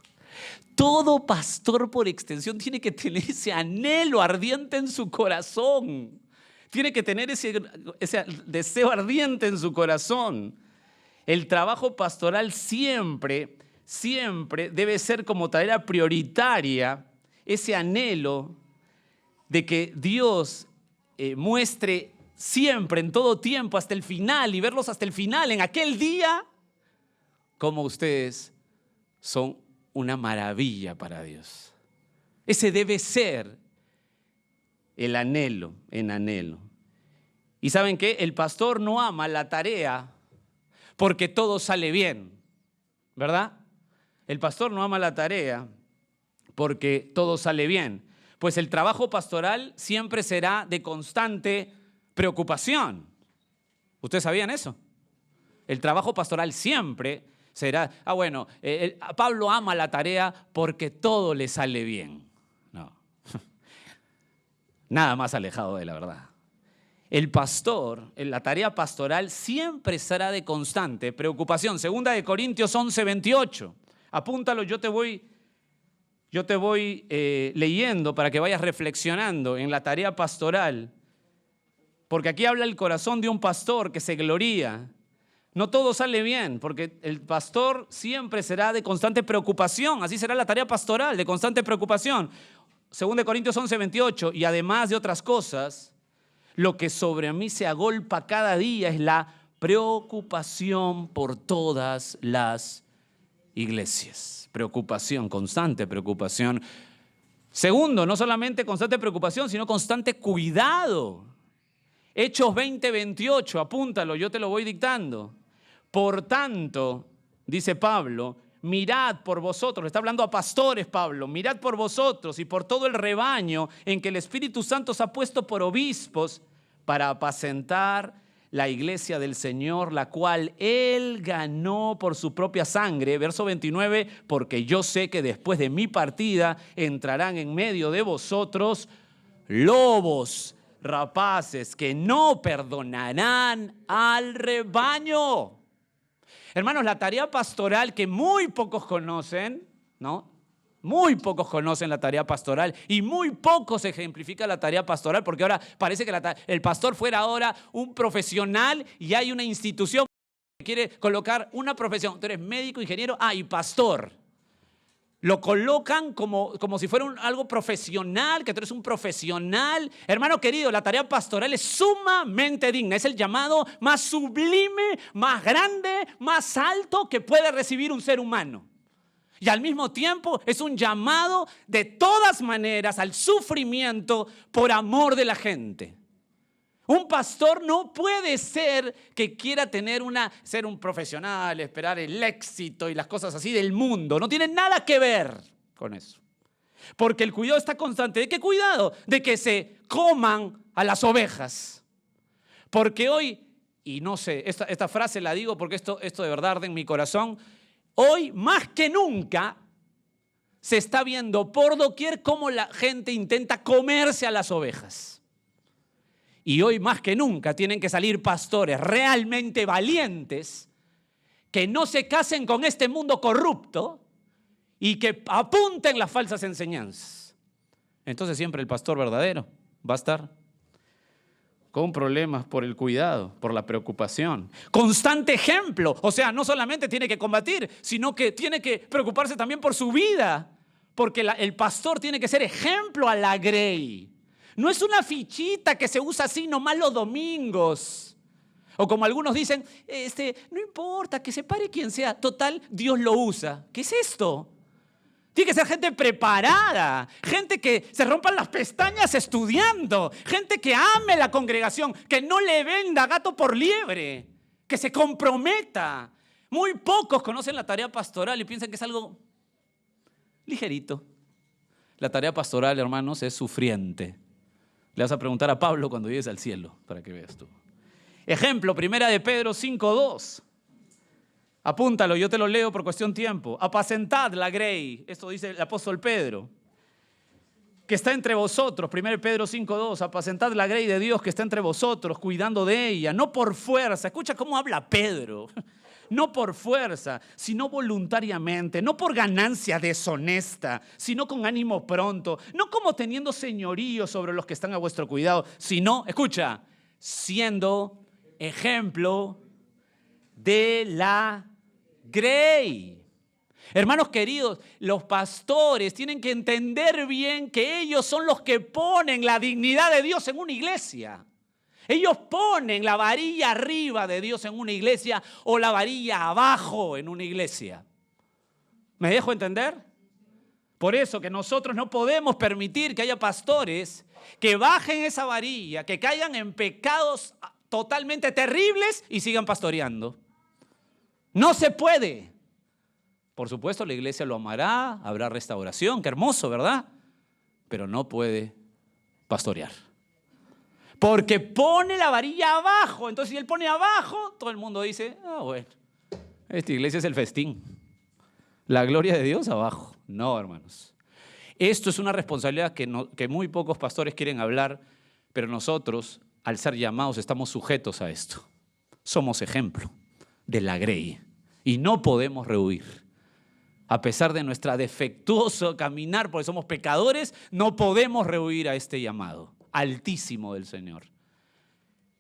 A: Todo pastor por extensión tiene que tener ese anhelo ardiente en su corazón. Tiene que tener ese deseo ardiente en su corazón. El trabajo pastoral siempre debe ser como tarea prioritaria ese anhelo de que Dios muestre siempre, en todo tiempo, hasta el final y verlos hasta el final, en aquel día, como ustedes son una maravilla para Dios. Ese debe ser el anhelo, en anhelo. ¿Y saben qué? El pastor no ama la tarea porque todo sale bien, ¿verdad? El pastor no ama la tarea porque todo sale bien. Pues el trabajo pastoral siempre será de constante preocupación. ¿Ustedes sabían eso? El trabajo pastoral siempre será, Pablo ama la tarea porque todo le sale bien. No, nada más alejado de la verdad. El pastor, en la tarea pastoral siempre será de constante preocupación. 2 Corintios 11:28. Apúntalo, yo te voy leyendo para que vayas reflexionando en la tarea pastoral. Porque aquí habla el corazón de un pastor que se gloría. No todo sale bien, porque el pastor siempre será de constante preocupación. Así será la tarea pastoral, de constante preocupación. 2 Corintios 11:28. Y además de otras cosas, lo que sobre mí se agolpa cada día es la preocupación por todas las iglesias. Preocupación, constante preocupación. Segundo, no solamente constante preocupación, sino constante cuidado. Hechos 20:28, apúntalo, yo te lo voy dictando. Por tanto, dice Pablo, mirad por vosotros, le está hablando a pastores Pablo, mirad por vosotros y por todo el rebaño en que el Espíritu Santo os ha puesto por obispos para apacentar la iglesia del Señor, la cual Él ganó por su propia sangre. Verso 29, porque yo sé que después de mi partida entrarán en medio de vosotros lobos rapaces que no perdonarán al rebaño. Hermanos, la tarea pastoral que muy pocos conocen, ¿no? Muy pocos conocen la tarea pastoral y muy poco se ejemplifica la tarea pastoral, porque ahora parece que el pastor fuera ahora un profesional y hay una institución que quiere colocar una profesión. Tú eres médico, ingeniero, y pastor. Lo colocan como si fuera algo profesional, que tú eres un profesional. Hermano querido, la tarea pastoral es sumamente digna. Es el llamado más sublime, más grande, más alto que puede recibir un ser humano. Y al mismo tiempo es un llamado de todas maneras al sufrimiento por amor de la gente. Un pastor no puede ser que quiera ser un profesional, esperar el éxito y las cosas así del mundo. No tiene nada que ver con eso. Porque el cuidado está constante. ¿De qué cuidado? De que se coman a las ovejas. Porque hoy, y no sé, esta frase la digo porque esto de verdad arde en mi corazón. Hoy más que nunca se está viendo por doquier cómo la gente intenta comerse a las ovejas. Y hoy más que nunca tienen que salir pastores realmente valientes que no se casen con este mundo corrupto y que apunten las falsas enseñanzas. Entonces siempre el pastor verdadero va a estar con problemas por el cuidado, por la preocupación. Constante ejemplo. O sea, no solamente tiene que combatir, sino que tiene que preocuparse también por su vida. Porque el pastor tiene que ser ejemplo a la grey. No es una fichita que se usa así nomás los domingos. O como algunos dicen, no importa, que se pare quien sea. Total, Dios lo usa. ¿Qué es esto? Tiene que ser gente preparada, gente que se rompan las pestañas estudiando, gente que ame la congregación, que no le venda gato por liebre, que se comprometa. Muy pocos conocen la tarea pastoral y piensan que es algo ligerito. La tarea pastoral, hermanos, es sufriente. Le vas a preguntar a Pablo cuando llegues al cielo, para que veas tú. Ejemplo, 1 de Pedro 5:2. Apúntalo, yo te lo leo por cuestión de tiempo. Apacentad la grey, esto dice el apóstol Pedro, que está entre vosotros. 1 Pedro 5:2, apacentad la grey de Dios que está entre vosotros, cuidando de ella, no por fuerza. Escucha cómo habla Pedro. No por fuerza, sino voluntariamente, no por ganancia deshonesta, sino con ánimo pronto, no como teniendo señorío sobre los que están a vuestro cuidado, sino, escucha, siendo ejemplo de la grey. Hermanos queridos, los pastores tienen que entender bien que ellos son los que ponen la dignidad de Dios en una iglesia. Ellos ponen la varilla arriba de Dios en una iglesia o la varilla abajo en una iglesia. ¿Me dejo entender? Por eso que nosotros no podemos permitir que haya pastores que bajen esa varilla, que caigan en pecados totalmente terribles y sigan pastoreando. No se puede. Por supuesto, la iglesia lo amará, habrá restauración, qué hermoso, ¿verdad? Pero no puede pastorear. Porque pone la varilla abajo. Entonces, si él pone abajo, todo el mundo dice, bueno, esta iglesia es el festín. La gloria de Dios abajo. No, hermanos. Esto es una responsabilidad que muy pocos pastores quieren hablar, pero nosotros, al ser llamados, estamos sujetos a esto. Somos ejemplo de la grey y no podemos rehuir. A pesar de nuestra defectuoso caminar, porque somos pecadores, no podemos rehuir a este llamado altísimo del Señor.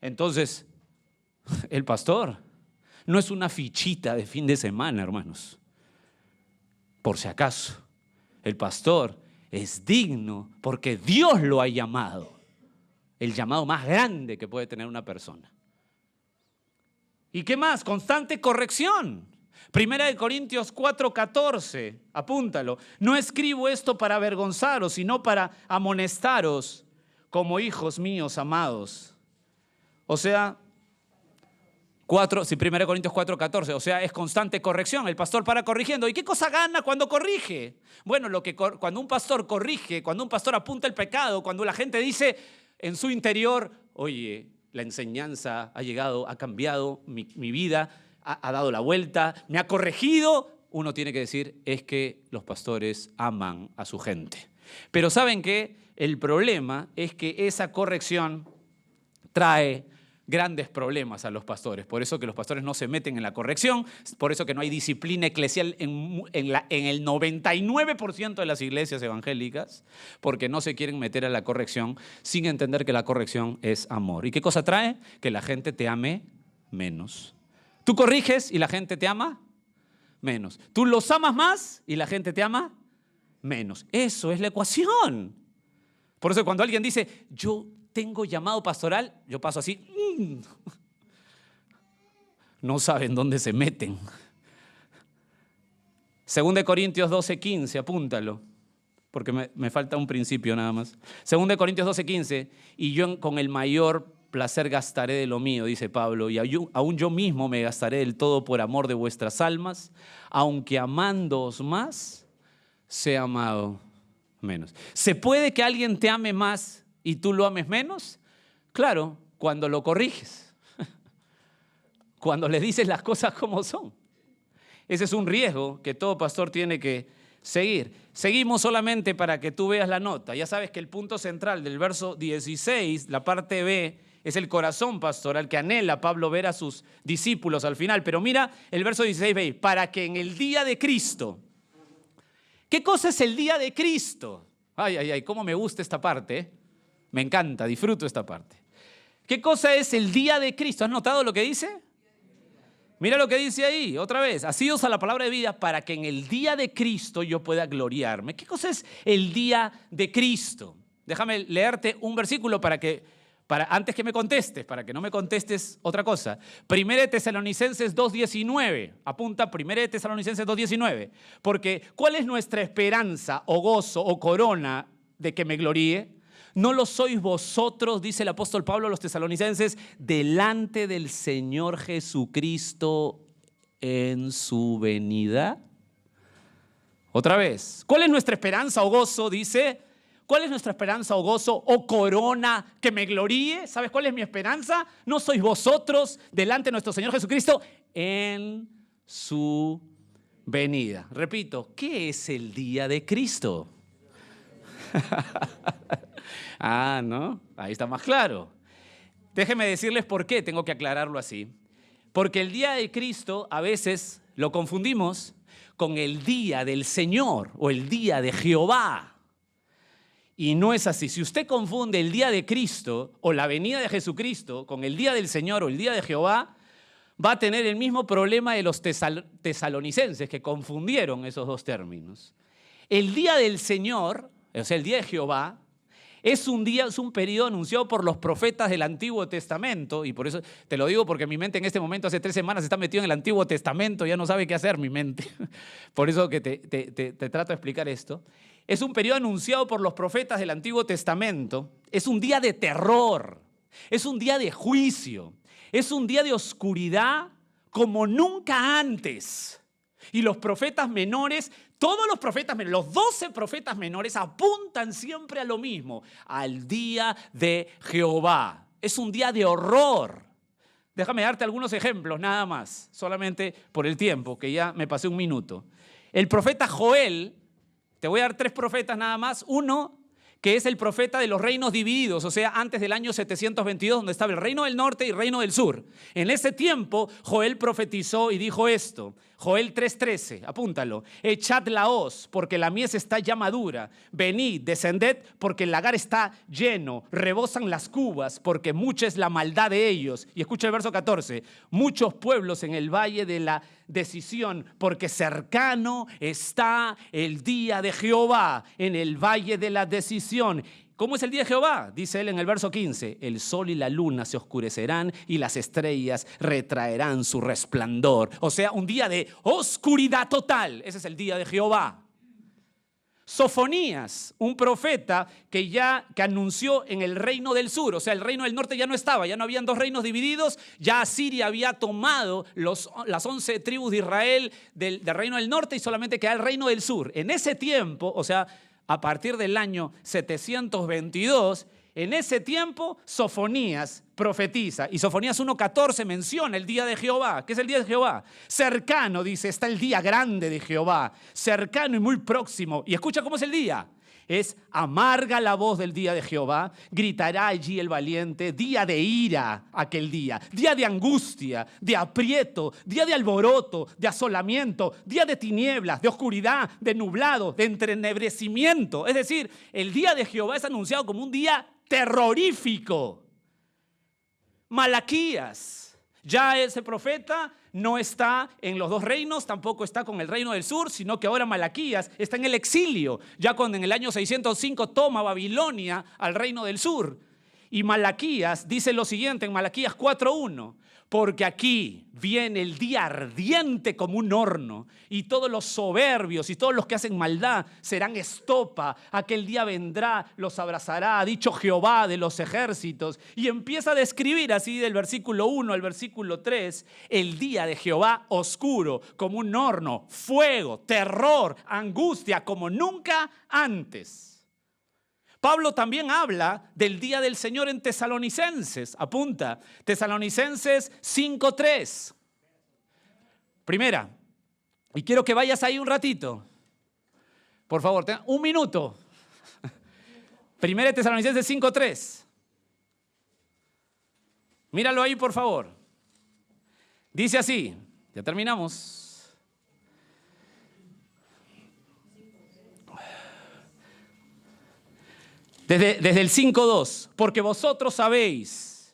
A: Entonces, el pastor no es una fichita de fin de semana, hermanos. Por si acaso, el pastor es digno porque Dios lo ha llamado. El llamado más grande que puede tener una persona. ¿Y qué más? Constante corrección. 1 Corintios 4:14, apúntalo. No escribo esto para avergonzaros, sino para amonestaros como hijos míos amados. O sea, 1 Corintios 4:14, o sea, es constante corrección. El pastor para corrigiendo. ¿Y qué cosa gana cuando corrige? Bueno, cuando un pastor corrige, cuando un pastor apunta el pecado, cuando la gente dice en su interior, oye, la enseñanza ha llegado, ha cambiado mi vida, ha dado la vuelta, me ha corregido, uno tiene que decir, es que los pastores aman a su gente. Pero ¿saben qué? El problema es que esa corrección trae grandes problemas a los pastores. Por eso que los pastores no se meten en la corrección, por eso que no hay disciplina eclesial en el 99% de las iglesias evangélicas, porque no se quieren meter a la corrección sin entender que la corrección es amor. ¿Y qué cosa trae? Que la gente te ame menos. Tú corriges y la gente te ama menos. Tú los amas más y la gente te ama menos. Eso es la ecuación. Por eso cuando alguien dice, yo tengo llamado pastoral, yo paso así. No saben dónde se meten. 2 Corintios 12:15, apúntalo, porque me falta un principio nada más. 2 Corintios 12:15, y yo con el mayor placer gastaré de lo mío, dice Pablo, y aún yo mismo me gastaré del todo por amor de vuestras almas, aunque amándoos más, sea amado menos. ¿Se puede que alguien te ame más y tú lo ames menos? Claro, cuando lo corriges, cuando le dices las cosas como son. Ese es un riesgo que todo pastor tiene que seguir. Seguimos solamente para que tú veas la nota. Ya sabes que el punto central del verso 16, la parte B, Es el corazón pastoral que anhela Pablo ver a sus discípulos al final. Pero mira el verso 16, veis, para que en el día de Cristo. ¿Qué cosa es el día de Cristo? Ay, ay, ay, cómo me gusta esta parte, ¿eh? Me encanta, disfruto esta parte. ¿Qué cosa es el día de Cristo? ¿Has notado lo que dice? Mira lo que dice ahí, otra vez. Asidos a la palabra de vida para que en el día de Cristo yo pueda gloriarme. ¿Qué cosa es el día de Cristo? Déjame leerte un versículo antes que me contestes, para que no me contestes otra cosa. 1 Tesalonicenses 2:19. Apunta 1 Tesalonicenses 2:19. Porque ¿cuál es nuestra esperanza o gozo o corona de que me gloríe? ¿No lo sois vosotros, dice el apóstol Pablo a los tesalonicenses, delante del Señor Jesucristo en su venida? Otra vez, ¿cuál es nuestra esperanza o gozo? Dice, ¿cuál es nuestra esperanza o gozo o corona que me gloríe? ¿Sabes cuál es mi esperanza? ¿No sois vosotros delante de nuestro Señor Jesucristo en su venida? Repito, ¿qué es el día de Cristo? Ah, ¿no? Ahí está más claro. Déjenme decirles por qué tengo que aclararlo así. Porque el día de Cristo a veces lo confundimos con el día del Señor o el día de Jehová. Y no es así. Si usted confunde el día de Cristo o la venida de Jesucristo con el día del Señor o el día de Jehová, va a tener el mismo problema de los tesalonicenses que confundieron esos dos términos. El día del Señor, o sea, el día de Jehová, es un periodo anunciado por los profetas del Antiguo Testamento, y por eso te lo digo porque mi mente en este momento hace 3 semanas está metida en el Antiguo Testamento, ya no sabe qué hacer mi mente. Por eso que te trato de explicar esto. Es un periodo anunciado por los profetas del Antiguo Testamento. Es un día de terror, es un día de juicio, es un día de oscuridad como nunca antes. Y los profetas menores, todos los profetas menores, los 12 profetas menores apuntan siempre a lo mismo, al día de Jehová. Es un día de horror. Déjame darte algunos ejemplos nada más, solamente por el tiempo, que ya me pasé 1 minuto. El profeta Joel, te voy a dar 3 profetas nada más. Uno, que es el profeta de los reinos divididos, o sea, antes del año 722, donde estaba el reino del norte y el reino del sur. En ese tiempo, Joel profetizó y dijo esto. Joel 3:13, apúntalo. Echad la hoz, porque la mies está ya madura. Venid, descended, porque el lagar está lleno. Rebosan las cubas, porque mucha es la maldad de ellos. Y escucha el verso 14. Muchos pueblos en el valle de la decisión, porque cercano está el día de Jehová en el valle de la decisión. ¿Cómo es el día de Jehová? Dice él en el verso 15, el sol y la luna se oscurecerán y las estrellas retraerán su resplandor. O sea, un día de oscuridad total. Ese es el día de Jehová. Sofonías, un profeta que anunció en el reino del sur, o sea, el reino del norte ya no estaba, ya no habían 2 reinos divididos, ya Asiria había tomado las 11 tribus de Israel del reino del norte y solamente quedaba el reino del sur. En ese tiempo, o sea, a partir del año 722, en ese tiempo Sofonías profetiza y Sofonías 1:14 menciona el día de Jehová. ¿Qué es el día de Jehová? Cercano, dice, está el día grande de Jehová, cercano y muy próximo. Y escucha cómo es el día. Es amarga la voz del día de Jehová, gritará allí el valiente, día de ira aquel día de angustia, de aprieto, día de alboroto, de asolamiento, día de tinieblas, de oscuridad, de nublado, de entenebrecimiento. Es decir, el día de Jehová es anunciado como un día terrorífico. Malaquías. Ya ese profeta no está en los 2 reinos, tampoco está con el reino del sur, sino que ahora Malaquías está en el exilio, ya cuando en el año 605 toma Babilonia al reino del sur. Y Malaquías dice lo siguiente en Malaquías 4:1, porque aquí viene el día ardiente como un horno y todos los soberbios y todos los que hacen maldad serán estopa. Aquel día vendrá, los abrazará, ha dicho Jehová de los ejércitos. Y empieza a describir así del versículo 1 al versículo 3 el día de Jehová oscuro como un horno, fuego, terror, angustia como nunca antes. Pablo también habla del día del Señor en Tesalonicenses. Apunta, Tesalonicenses 5:3. Primera, y quiero que vayas ahí un ratito. Por favor, 1 minuto. Primera Tesalonicenses 5:3. Míralo ahí, por favor. Dice así, ya terminamos. Desde el 5:2, porque vosotros sabéis,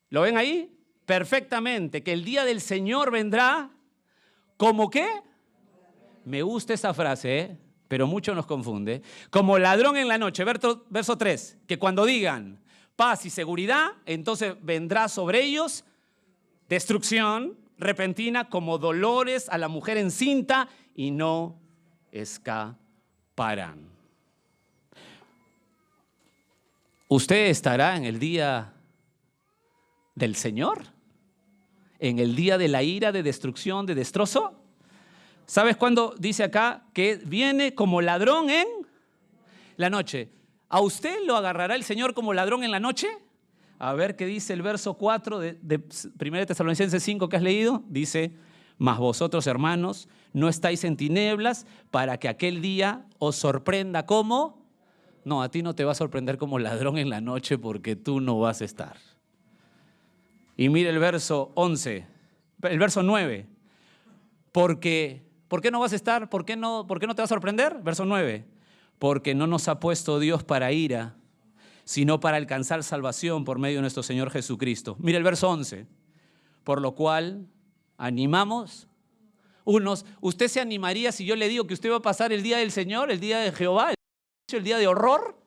A: ¿lo ven ahí? Perfectamente, que el día del Señor vendrá, ¿como qué? Me gusta esa frase, pero mucho nos confunde. Como ladrón en la noche, verso 3, que cuando digan paz y seguridad, entonces vendrá sobre ellos destrucción repentina como dolores a la mujer encinta y no escaparán. ¿Usted estará en el día del Señor? ¿En el día de la ira, de destrucción, de destrozo? ¿Sabes cuándo dice acá que viene como ladrón en la noche? ¿A usted lo agarrará el Señor como ladrón en la noche? A ver qué dice el verso 4 de 1 Tesalonicenses 5 que has leído. Dice, mas vosotros, hermanos, no estáis en tinieblas para que aquel día os sorprenda como... No, a ti no te va a sorprender como ladrón en la noche porque tú no vas a estar. Y mire el verso 11, el verso 9. ¿Por qué no vas a estar? ¿Por qué no te va a sorprender? Verso 9. Porque no nos ha puesto Dios para ira, sino para alcanzar salvación por medio de nuestro Señor Jesucristo. Mire el verso 11. Por lo cual, animamos unos. ¿Usted se animaría si yo le digo que usted va a pasar el día del Señor, el día de Jehová, el día de horror?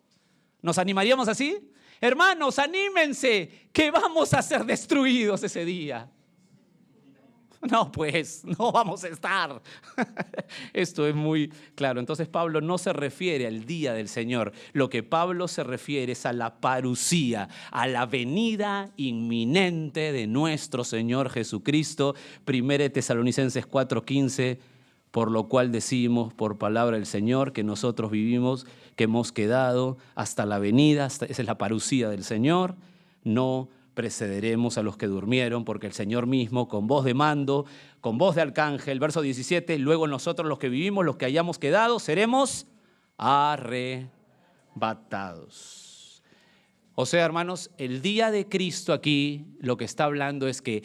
A: ¿Nos animaríamos así? Hermanos, anímense, que vamos a ser destruidos ese día. No, pues, no vamos a estar. Esto es muy claro. Entonces Pablo no se refiere al día del Señor. Lo que Pablo se refiere es a la parusía, a la venida inminente de nuestro Señor Jesucristo. 1 Tesalonicenses 4:15, por lo cual decimos por palabra del Señor que nosotros vivimos, que hemos quedado hasta la venida, esa es la parusía del Señor, no precederemos a los que durmieron, porque el Señor mismo, con voz de mando, con voz de arcángel, verso 17, luego nosotros los que vivimos, los que hayamos quedado, seremos arrebatados. O sea, hermanos, el día de Cristo aquí, lo que está hablando es que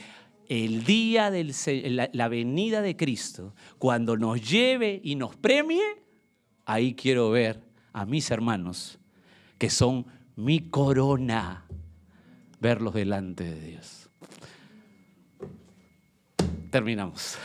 A: el día de la venida de Cristo, cuando nos lleve y nos premie, ahí quiero ver a mis hermanos, que son mi corona, verlos delante de Dios. Terminamos.